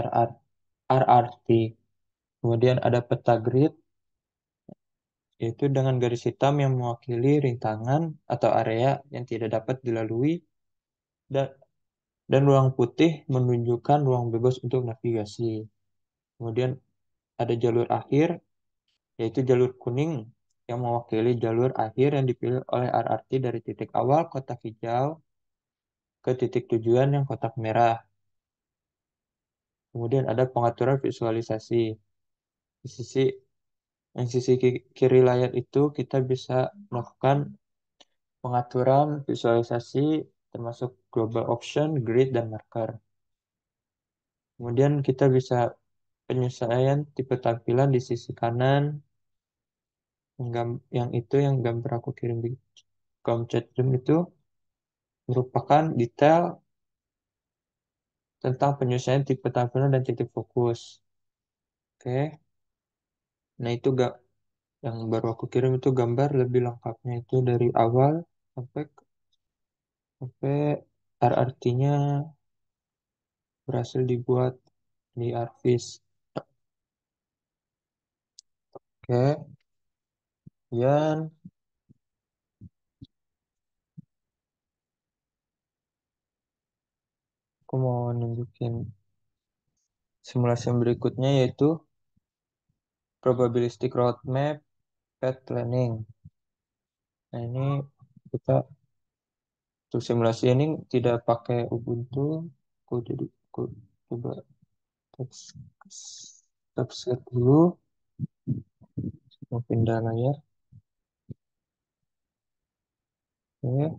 RR, RRT. Kemudian ada peta grid, yaitu dengan garis hitam yang mewakili rintangan atau area yang tidak dapat dilalui, dan, dan ruang putih menunjukkan ruang bebas untuk navigasi. Kemudian ada jalur akhir, yaitu jalur kuning yang mewakili jalur akhir yang dipilih oleh RRT dari titik awal kotak hijau ke titik tujuan yang kotak merah. Kemudian ada pengaturan visualisasi. Di sisi kiri layar itu kita bisa melakukan pengaturan visualisasi termasuk global option, grid, dan marker. Kemudian kita bisa penyesuaian tipe tampilan di sisi kanan. Yang itu yang gambar aku kirim di kolom chat room itu merupakan detail tentang penyesuaian tipe tampilan dan titik fokus. Oke, nah itu gak yang baru aku kirim itu gambar lebih lengkapnya itu dari awal sampai sampai RRT-nya berhasil dibuat di Arvis. Oke, Kemudian aku mau nunjukin simulasi yang berikutnya yaitu probabilistic roadmap path planning. Nah, ini kita untuk simulasi ini tidak pakai Ubuntu. Aku coba stop share dulu, mau pindah layar. Oke,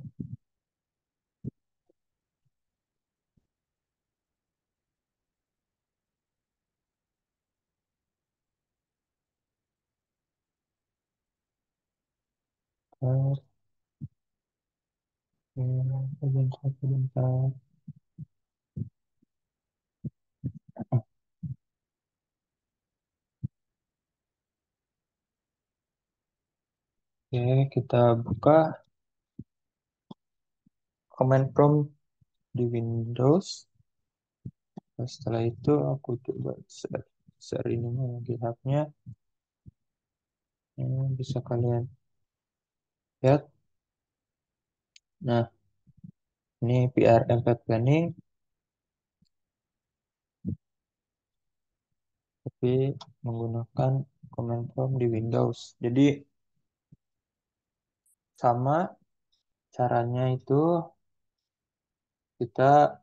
sebentar, sebentar. Oke, kita buka command prompt di Windows. Nah, setelah itu aku coba share ini GitHub-nya. Bisa kalian lihat. Nah, ini PRM Path Planning, tapi menggunakan command prompt di Windows. Jadi sama caranya itu kita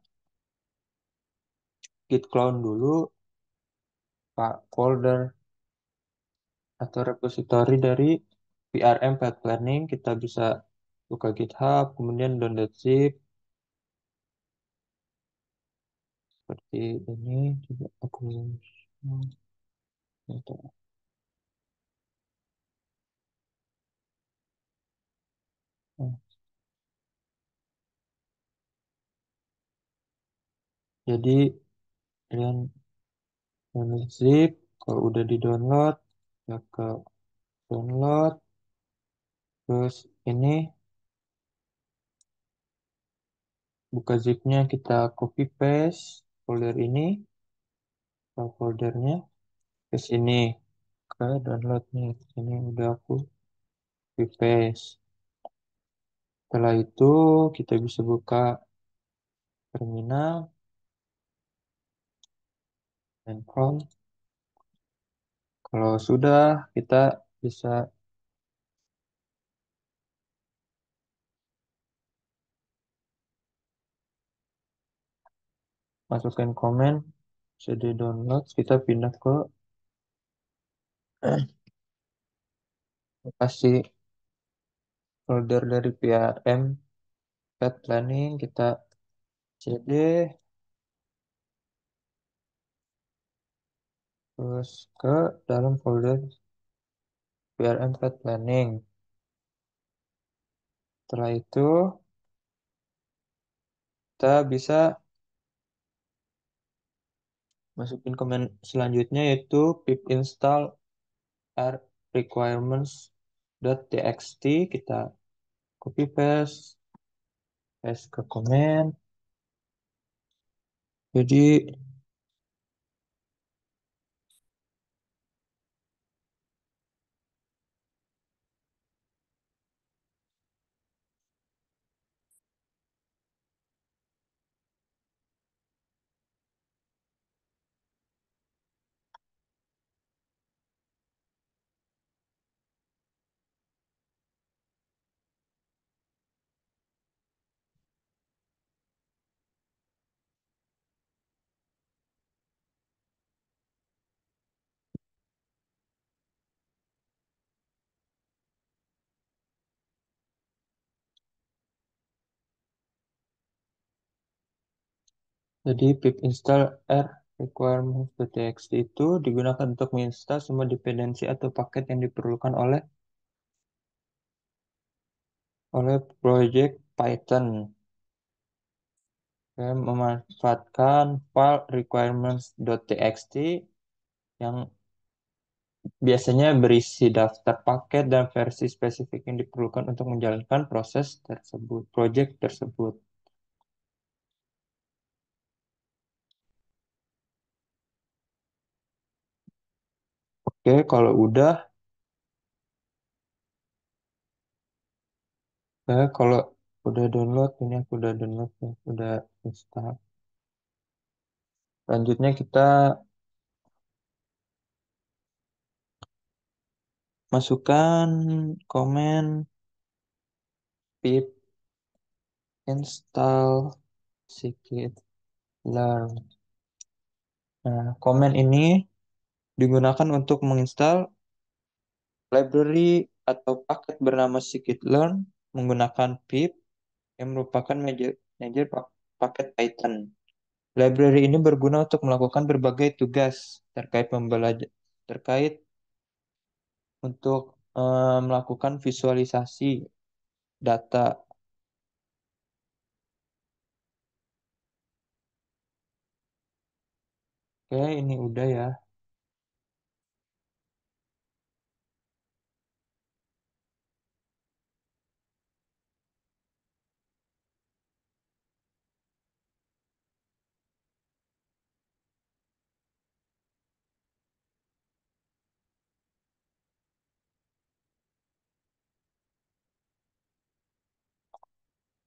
git clone dulu Pak folder atau repository dari PRM Path Planning. Kita bisa buka GitHub, kemudian download zip seperti ini. Coba aku gitu. Nah, jadi kalian download zip, kalau udah di download ya ke download, terus ini buka zipnya, kita copy paste folder ini ke foldernya ke sini, ke download nih. Ini udah aku copy paste. Setelah itu kita bisa buka terminal dan prompt. Kalau sudah, kita bisa masukkan komen, cd download, kita pindah ke lokasi folder dari PRM Path Planning, kita cd, terus ke dalam folder PRM Path Planning. Setelah itu, kita bisa masukin komen selanjutnya yaitu pip install r requirements.txt. Kita copy paste ke komen. Jadi Jadi pip install r requirements.txt itu digunakan untuk menginstal semua dependensi atau paket yang diperlukan oleh project Python. Dan memanfaatkan file requirements.txt yang biasanya berisi daftar paket dan versi spesifik yang diperlukan untuk menjalankan proses tersebut, project tersebut. Oke, kalau udah Kalau udah download, ini aku udah download ya, udah install. Selanjutnya kita masukkan komen pip install scikit-learn. Nah, komen ini digunakan untuk menginstal library atau paket bernama scikit-learn menggunakan pip yang merupakan manajer paket Python. Library ini berguna untuk melakukan berbagai tugas terkait terkait untuk melakukan visualisasi data. Oke, ini udah ya.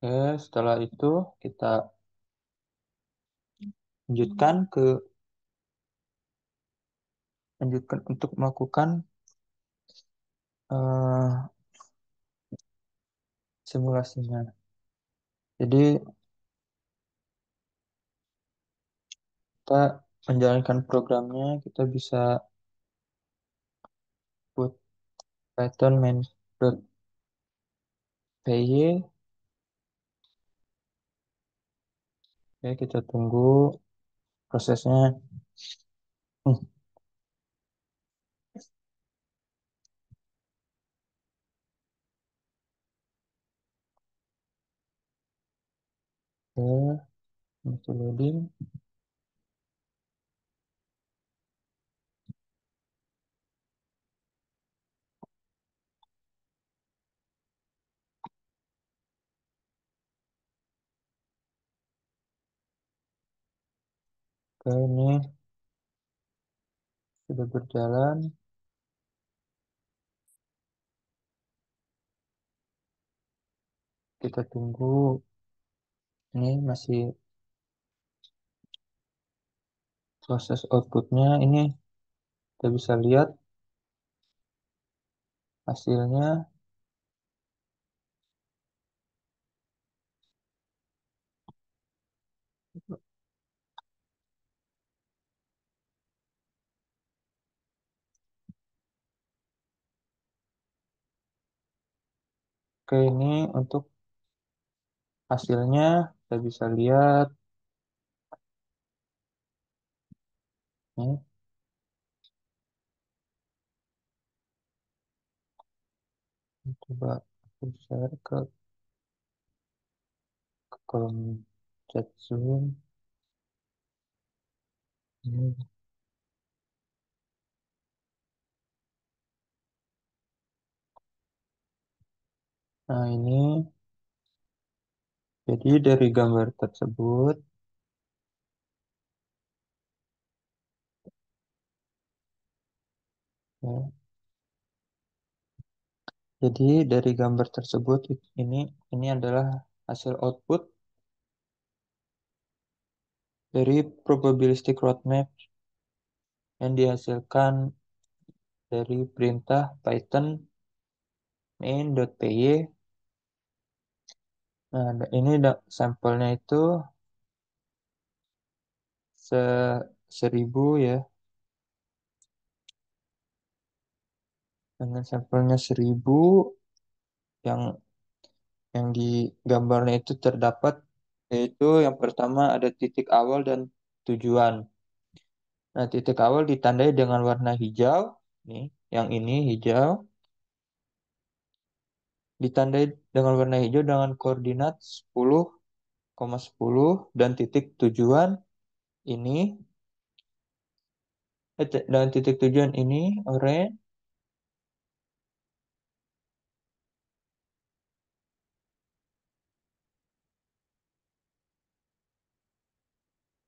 Oke, setelah itu kita lanjutkan untuk melakukan eh, simulasinya. Jadi kita menjalankan programnya, kita bisa put Python main.py. Oke, kita tunggu prosesnya. Hmm, Oke, masih loading. Oke, ini sudah berjalan. Kita tunggu. Ini masih proses outputnya. Ini kita bisa lihat hasilnya. Oke, ini untuk hasilnya kita bisa lihat. Nih, coba aku share ke kolom chat Zoom. Ini. Nah, ini jadi dari gambar tersebut, ya, jadi dari gambar tersebut ini adalah hasil output dari probabilistic roadmap yang dihasilkan dari perintah Python main.py. Nah, ini sampelnya itu se 1000 ya, dengan sampelnya 1000 yang di gambarnya itu terdapat, yaitu yang pertama ada titik awal dan tujuan. Nah, titik awal ditandai dengan warna hijau, nih, yang ini hijau, ditandai dengan warna hijau dengan koordinat 10,10 dan titik tujuan ini, dan titik tujuan ini oranye.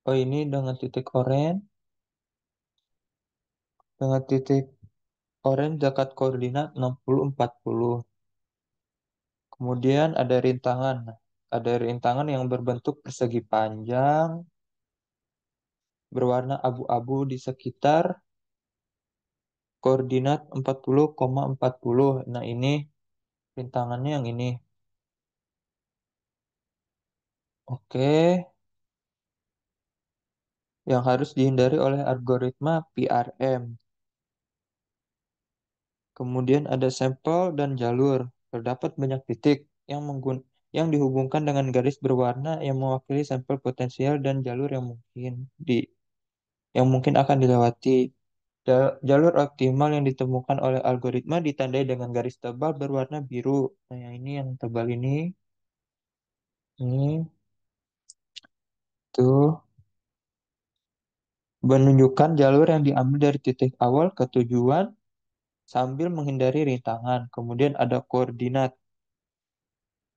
Oh, ini dengan titik oranye, dengan titik oranye dekat koordinat 60, 40. Kemudian ada rintangan. Ada rintangan yang berbentuk persegi panjang, berwarna abu-abu di sekitar koordinat 40,40. Nah, ini rintangannya yang ini. Oke, yang harus dihindari oleh algoritma PRM. Kemudian ada sampel dan jalur. Terdapat banyak titik yang dihubungkan dengan garis berwarna yang mewakili sampel potensial dan jalur yang mungkin akan dilewati. Jalur optimal yang ditemukan oleh algoritma ditandai dengan garis tebal berwarna biru. Nah, yang ini yang tebal ini tuh menunjukkan jalur yang diambil dari titik awal ke tujuan sambil menghindari rintangan. Kemudian ada koordinat.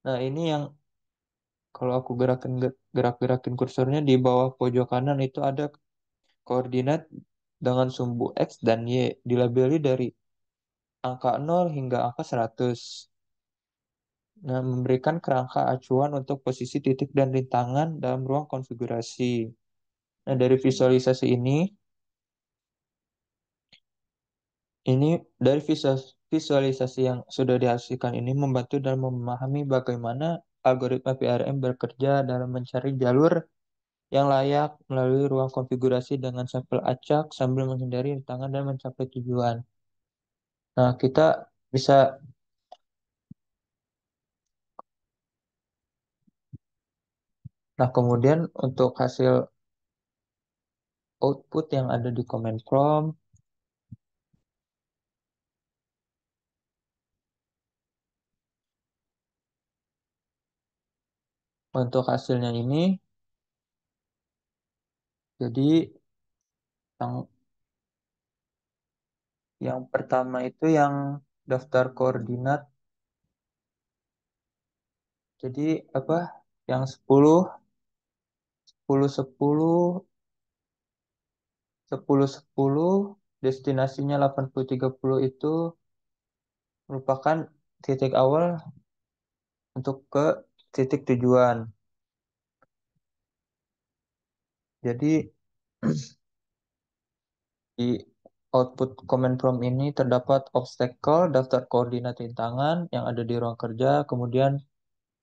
Nah, ini yang kalau aku gerak-gerakin kursornya di bawah pojok kanan itu ada koordinat dengan sumbu X dan Y dilabeli dari angka 0 hingga angka 100. Nah, memberikan kerangka acuan untuk posisi titik dan rintangan dalam ruang konfigurasi. Nah, dari visualisasi ini dari visualisasi yang sudah dihasilkan ini membantu dalam memahami bagaimana algoritma PRM bekerja dalam mencari jalur yang layak melalui ruang konfigurasi dengan sampel acak sambil menghindari rintangan dan mencapai tujuan. Nah, kita bisa, nah kemudian untuk hasil output yang ada di command prompt, untuk hasilnya ini, jadi yang yang pertama itu yang daftar koordinat, jadi apa, yang 10, 10, 10, 10, destinasinya 80, 30 itu merupakan titik awal untuk ke titik tujuan. Jadi di output command prompt ini terdapat obstacle, daftar koordinat rintangan yang ada di ruang kerja. Kemudian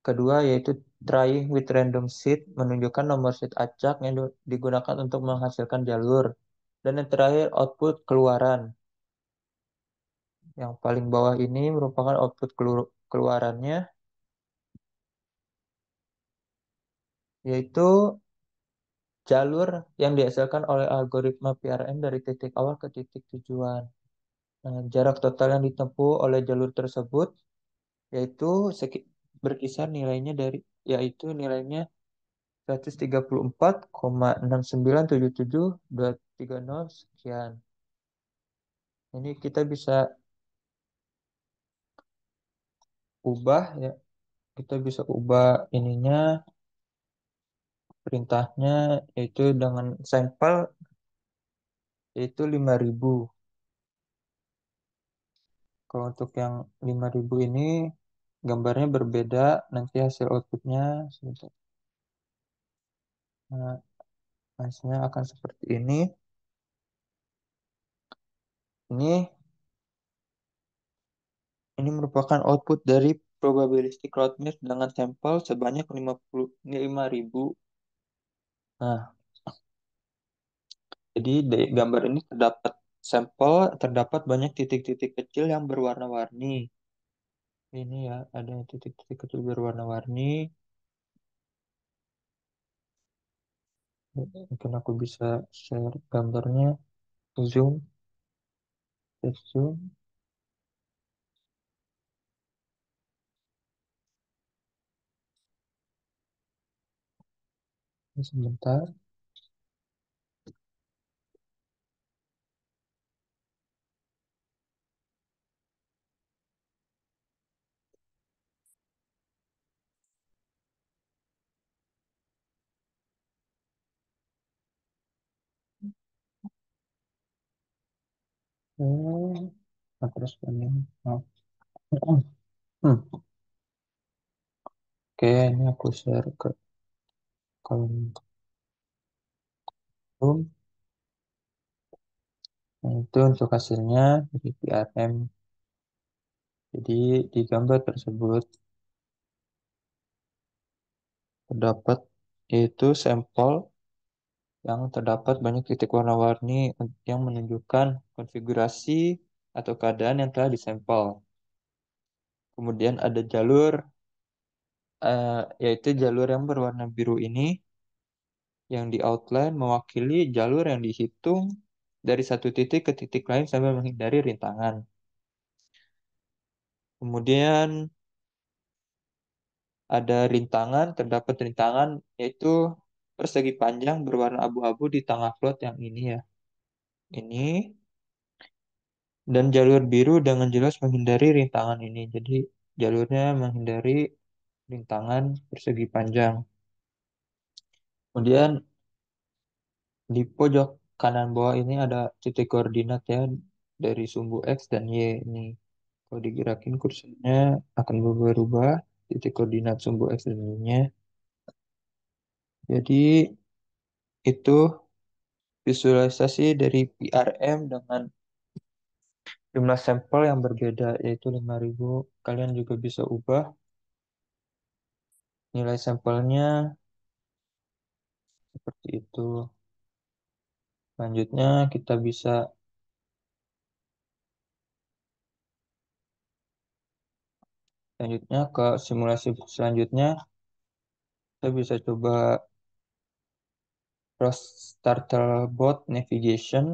kedua yaitu trying with random seed, menunjukkan nomor seed acak yang digunakan untuk menghasilkan jalur. Dan yang terakhir output keluaran. Yang paling bawah ini merupakan output keluarannya, yaitu jalur yang dihasilkan oleh algoritma PRM dari titik awal ke titik tujuan. Nah, jarak total yang ditempuh oleh jalur tersebut yaitu berkisar nilainya yaitu nilainya 134,6977230 sekian. Ini kita bisa ubah ya, kita bisa ubah ininya, perintahnya yaitu dengan sampel yaitu 5.000. Kalau untuk yang 5.000 ini gambarnya berbeda, nanti hasil outputnya sebentar. Nah, hasilnya akan seperti ini. Ini Ini merupakan output dari probabilistic roadmap dengan sampel sebanyak 55.000. Nah, jadi dari gambar ini terdapat sampel, terdapat banyak titik-titik kecil yang berwarna-warni. Ini ya, ada titik-titik kecil berwarna-warni. Mungkin aku bisa share gambarnya, zoom, zoom, sebentar. Hmm, nah, terus ini. Oh. Hmm. Oke, ini aku share ke kolom Zoom. Nah, itu untuk hasilnya dari PRM. Jadi di gambar tersebut terdapat yaitu sampel yang terdapat banyak titik warna-warni yang menunjukkan konfigurasi atau keadaan yang telah disampel. Kemudian ada jalur, yaitu jalur yang berwarna biru ini yang di outline mewakili jalur yang dihitung dari satu titik ke titik lain sambil menghindari rintangan. Kemudian ada rintangan, terdapat rintangan yaitu persegi panjang berwarna abu-abu di tengah plot yang ini ya. Ini dan jalur biru dengan jelas menghindari rintangan ini. Jadi jalurnya menghindari rintangan persegi panjang. Kemudian di pojok kanan bawah ini ada titik koordinat ya dari sumbu X dan Y ini. Kalau digerakin kursornya akan berubah-ubah titik koordinat sumbu X dan Y-nya. Jadi itu visualisasi dari PRM dengan jumlah sampel yang berbeda yaitu 5.000. Kalian juga bisa ubah nilai sampelnya seperti itu. Selanjutnya kita bisa lanjutnya ke simulasi selanjutnya. Kita bisa coba cross starter bot navigation.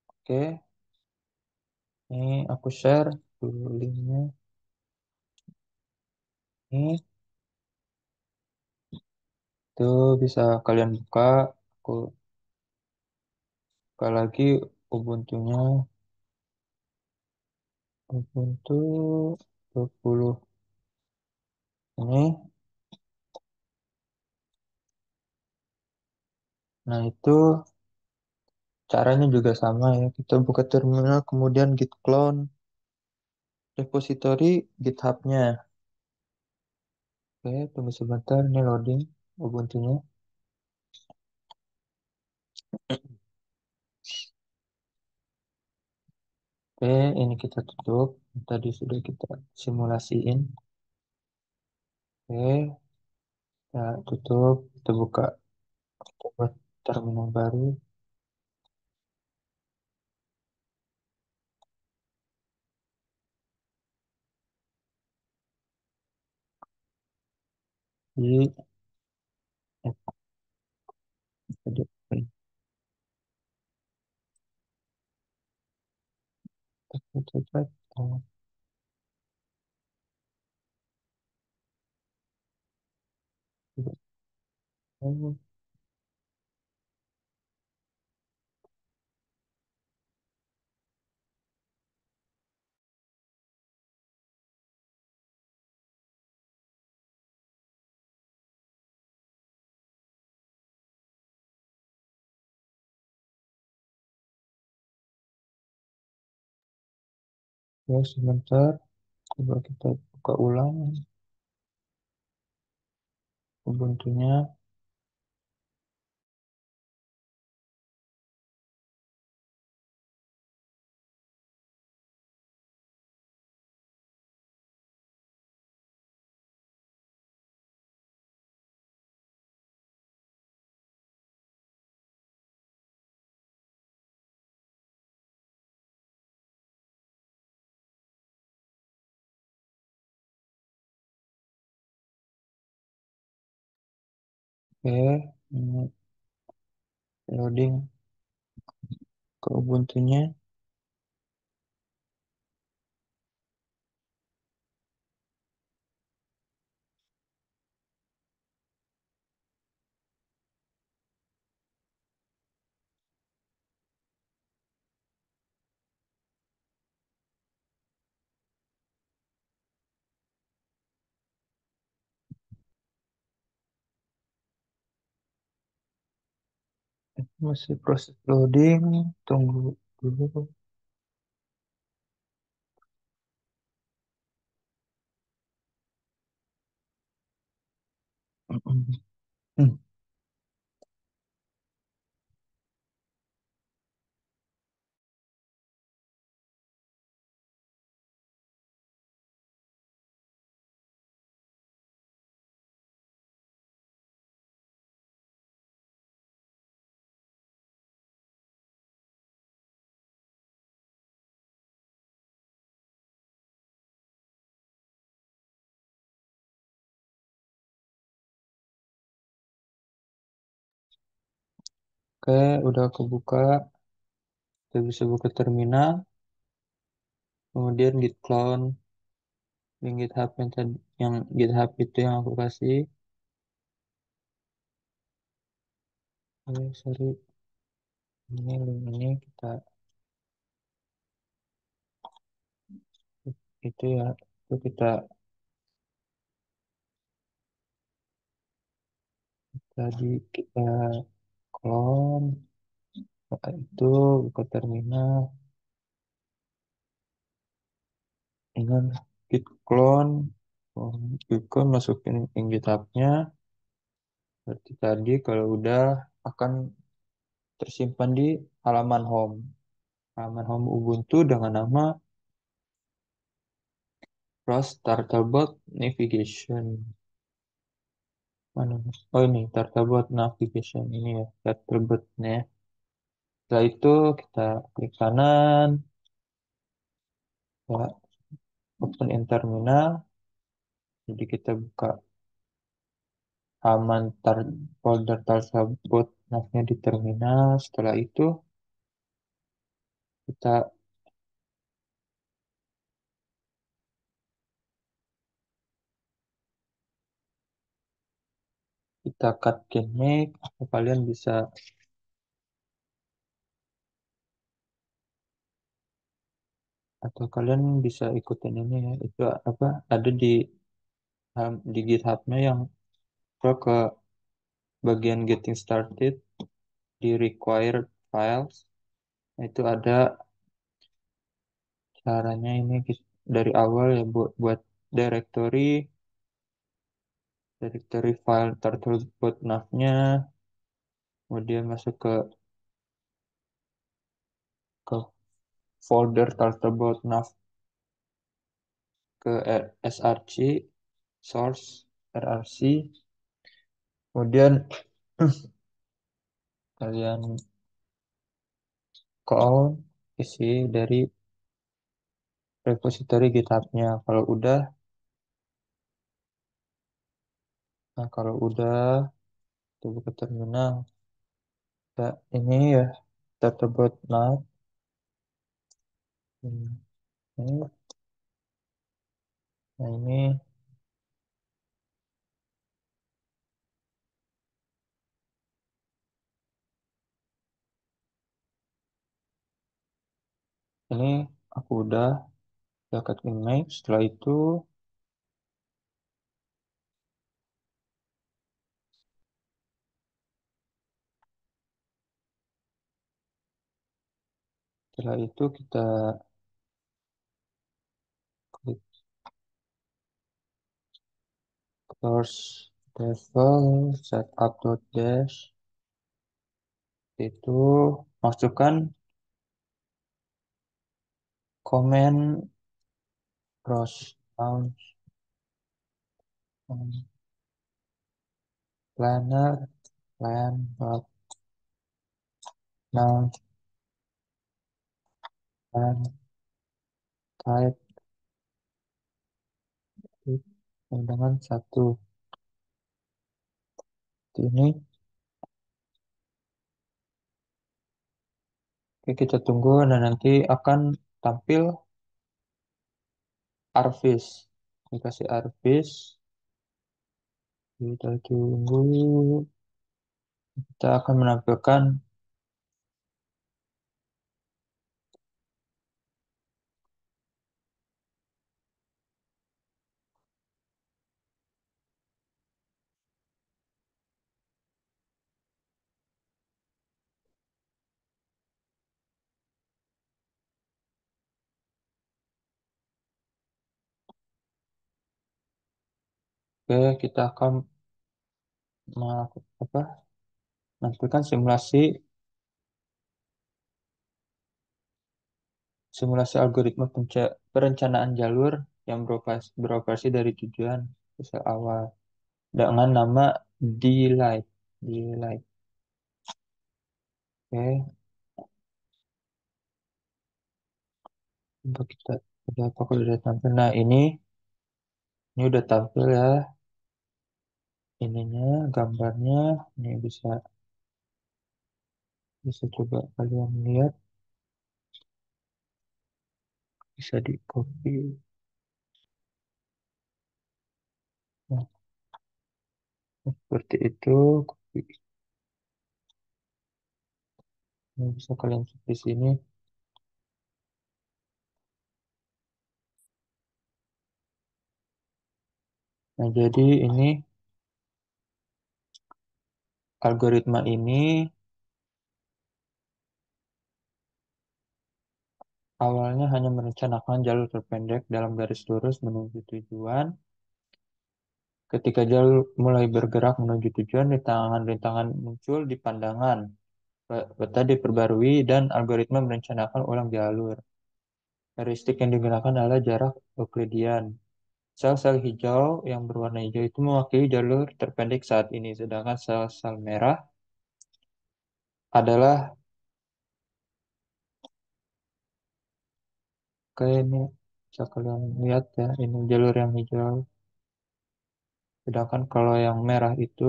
Oke, ini aku share dulu linknya. Ini tuh bisa kalian buka. Aku buka lagi Ubuntu-nya. Ubuntu 20 ini. Nah, itu caranya juga sama ya. Kita buka terminal, kemudian git clone repository GitHub-nya. Oke, tunggu sebentar. Ini loading Ubuntu-nya. Oke, ini kita tutup. Tadi sudah kita simulasiin. Oke, kita tutup. Kita buka coba terminal baru. Di tadi ya sebentar. Coba kita buka ulang Ubuntu-nya. Oke, ini loading ke Ubuntu-nya. Masih proses loading. Tunggu dulu. Hmm. Oke, udah kebuka. Kita bisa buka terminal. Kemudian git clone yang GitHub yang tadi, yang GitHub itu yang aku kasih. Sorry, ini link ini kita itu ya, itu kita tadi kita clone itu buka terminal dengan git clone. Git clone masukin link GitHub-nya. Berarti tadi kalau udah akan tersimpan di halaman home. Halaman home Ubuntu dengan nama Rust Turtlebot Navigation. Mana? Oh ini Turtlebot Navigation ini ya, Turtlebotnya. Setelah itu kita klik kanan, ya, open in terminal. Jadi kita buka halaman folder Turtlebot nav-nya di terminal. Setelah itu kita kita cut gimmick. Kalian bisa ikutin ini ya. Itu apa? Ada di GitHub-nya yang ke bagian getting started di required files. Itu ada caranya ini dari awal ya buat directory file turtlebot nav-nya, kemudian masuk ke folder turtlebot nav ke src source rrc, kemudian kalian call isi dari repository GitHub-nya. Kalau udah kita buka terminal. Ya, ini ya turtlebot nav. Hmm, Ini, nah ini aku udah dapat image. Setelah itu kita klik source level setup.dash, itu masukkan komen cross launch planner plan dot launch plan type dengan satu ini. Oke, kita tunggu dan nanti akan tampil Arvis. Dikasih Arvis, kita tunggu. Kita akan menampilkan kita akan apa menampilkan simulasi simulasi algoritma perencanaan jalur yang beroperasi dari tujuan ke sel awal dengan nama D-Light. D-Light. Oke, coba kita udah apa kalau udah tampil. Nah, ini udah tampil ya ininya gambarnya. Ini bisa bisa coba kalian lihat, bisa di copy. Nah, seperti itu. Copy. Ini bisa kalian cek di sini. Nah, jadi ini algoritma ini awalnya hanya merencanakan jalur terpendek dalam garis lurus menuju tujuan. Ketika jalur mulai bergerak menuju tujuan, rintangan-rintangan muncul di pandangan. Peta diperbarui dan algoritma merencanakan ulang jalur. Heuristik yang digunakan adalah jarak Euclidean. Sel-sel hijau yang berwarna hijau itu mewakili jalur terpendek saat ini, sedangkan sel-sel merah adalah kayak ini. Bisa kalian lihat ya, ini jalur yang hijau. Sedangkan kalau yang merah itu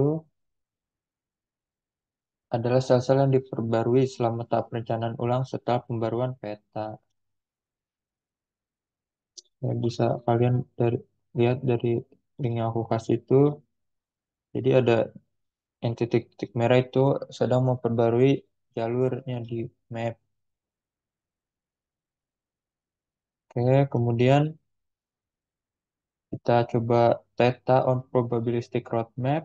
adalah sel-sel yang diperbarui selama tahap perencanaan ulang setelah pembaruan peta. Ya, bisa kalian lihat dari link yang aku kasih itu. Jadi ada yang titik-titik merah itu sedang memperbarui jalurnya di map. Oke, kemudian kita coba Theta on Probabilistic Roadmap.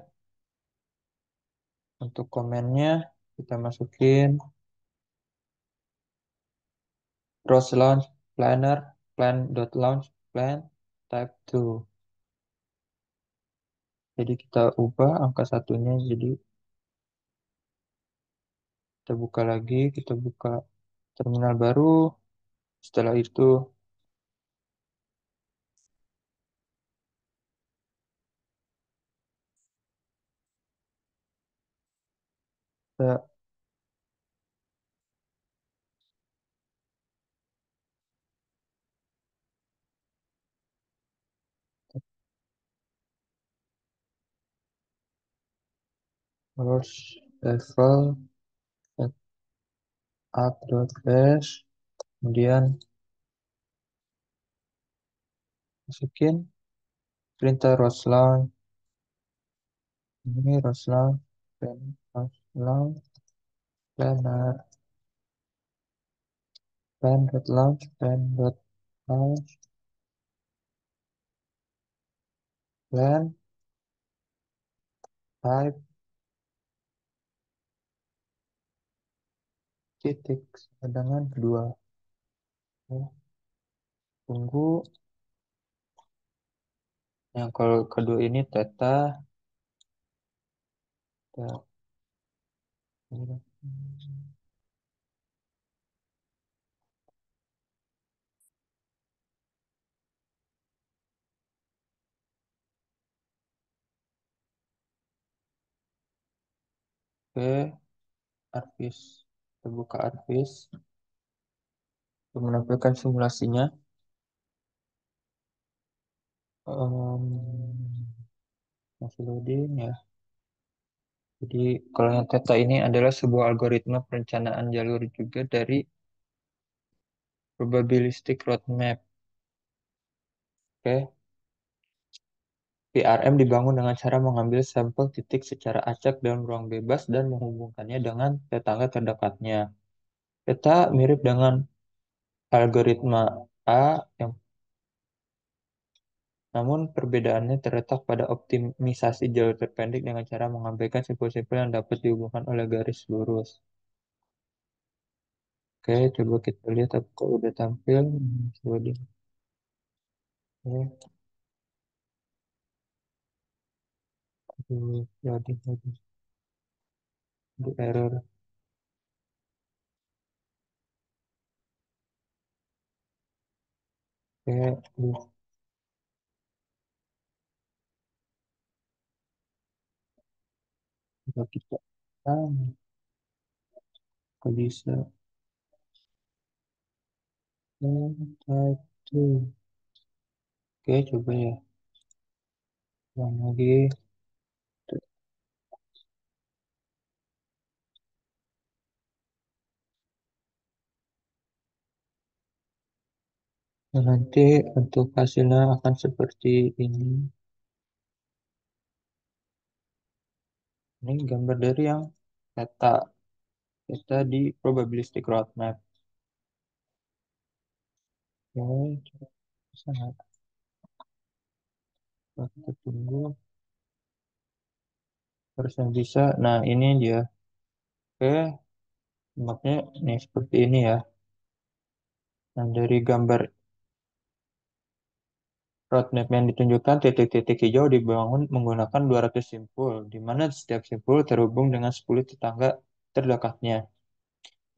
Untuk komennya kita masukin Rows Launch Planner plan.launch plan type 2. Jadi kita ubah angka satunya, jadi kita buka lagi, kita buka terminal baru. Setelah itu kita Rows level up.bash, kemudian masukin perintah rows launch. Ini rows launch, rows launch, planner, plan.launch, plan.launch, plan, type, titik, cadangan kedua. Ya, tunggu. Yang kalau kedua ini theta. Ya, oke, Arvis. Kita buka Arvis untuk menampilkan simulasinya. Masih loading ya. Jadi kalau yang theta ini adalah sebuah algoritma perencanaan jalur juga dari probabilistic roadmap. Oke. PRM dibangun dengan cara mengambil sampel titik secara acak dalam ruang bebas dan menghubungkannya dengan tetangga terdekatnya. Peta mirip dengan algoritma A, yang, namun perbedaannya terletak pada optimisasi jalur terpendek dengan cara mengabaikan simpul-simpul yang dapat dihubungkan oleh garis lurus. Oke, coba kita lihat apakah udah tampil. Loading. Oke, Jadi di error. Oke, coba kita kok bisa. Satu. Oke, coba ya. Yang lagi. Nah, nanti untuk hasilnya akan seperti ini. Ini gambar dari yang peta. Peta di probabilistic roadmap. Oke, coba sana. Kita tunggu. Harusnya bisa. Nah, ini dia. Oke, mapnya nih seperti ini ya. Nah, dari gambar roadmap yang ditunjukkan, titik-titik hijau dibangun menggunakan 200 simpul, di mana setiap simpul terhubung dengan 10 tetangga terdekatnya.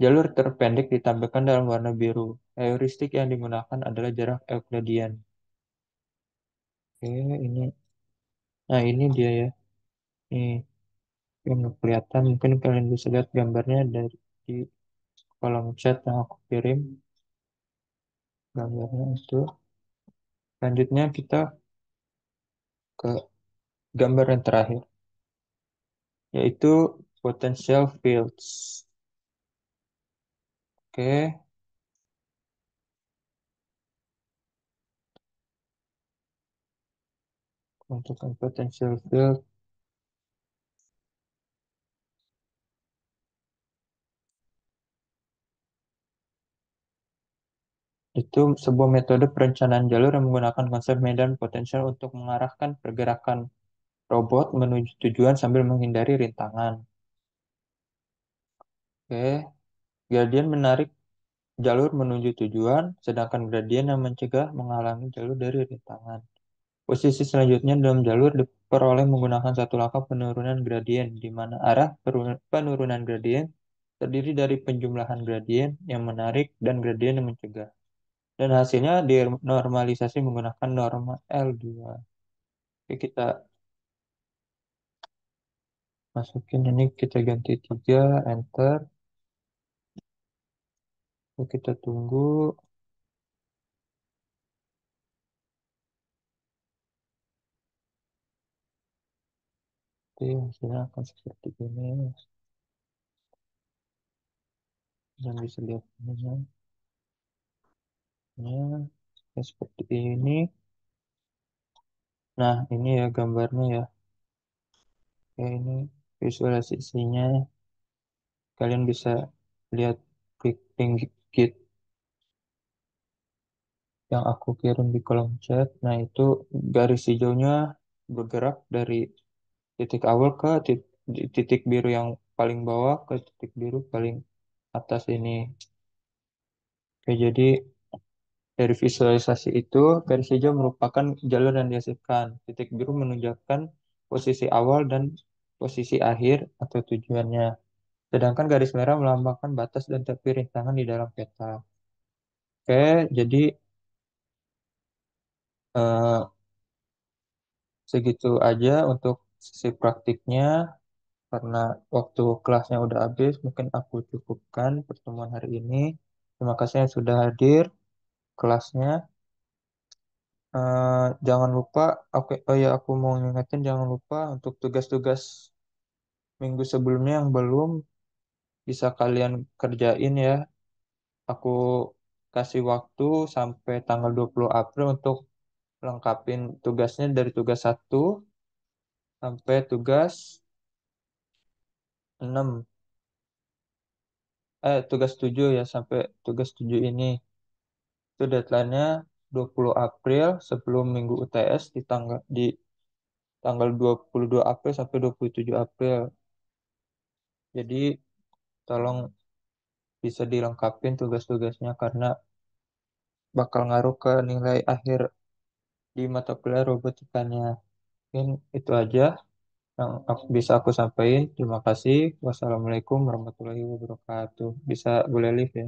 Jalur terpendek ditampilkan dalam warna biru. Heuristik yang digunakan adalah jarak Euclidean. Oke, ini. Nah, ini dia ya. Nih, yang kelihatan. Mungkin kalian bisa lihat gambarnya dari di kolom chat yang aku kirim. Gambarnya itu. Selanjutnya kita ke gambar yang terakhir, yaitu potential fields. Oke, untuk potential field itu sebuah metode perencanaan jalur yang menggunakan konsep medan potensial untuk mengarahkan pergerakan robot menuju tujuan sambil menghindari rintangan. Oke, gradien menarik jalur menuju tujuan, sedangkan gradien yang mencegah menghalangi jalur dari rintangan. Posisi selanjutnya dalam jalur diperoleh menggunakan satu langkah penurunan gradien, di mana arah penurunan gradien terdiri dari penjumlahan gradien yang menarik dan gradien yang mencegah. Dan hasilnya dinormalisasi menggunakan norma L2. Oke, kita masukin ini, kita ganti 3, enter. Oke, kita tunggu. Oke, hasilnya akan seperti ini. Dan bisa lihat ini. Ya, seperti ini. Nah, ini ya gambarnya ya. Oke, ini visualisasinya. Kalian bisa lihat klik link Git yang aku kirim di kolom chat. Nah, itu garis hijaunya bergerak dari titik awal ke titik biru yang paling bawah ke titik biru paling atas ini. Oke, jadi dari visualisasi itu, garis hijau merupakan jalur yang dihasilkan. Titik biru menunjukkan posisi awal dan posisi akhir atau tujuannya. Sedangkan garis merah melambangkan batas dan tepi rintangan di dalam peta. Oke, jadi eh, segitu aja untuk sesi praktiknya. Karena waktu kelasnya udah habis, mungkin aku cukupkan pertemuan hari ini. Terima kasih yang sudah hadir kelasnya. Jangan lupa, oke, oh ya aku mau ngingetin jangan lupa untuk tugas-tugas minggu sebelumnya yang belum bisa kalian kerjain ya. Aku kasih waktu sampai tanggal 20 April untuk lengkapin tugasnya dari tugas 1 sampai tugas 6. Tugas 7 ya, sampai tugas 7 ini. Itu deadline-nya 20 April sebelum minggu UTS di tanggal 22 April sampai 27 April. Jadi tolong bisa dilengkapin tugas-tugasnya karena bakal ngaruh ke nilai akhir di mata kuliah robotikanya. Mungkin itu aja. yang bisa aku sampaikan. Terima kasih. Wassalamualaikum warahmatullahi wabarakatuh. Bisa boleh live ya.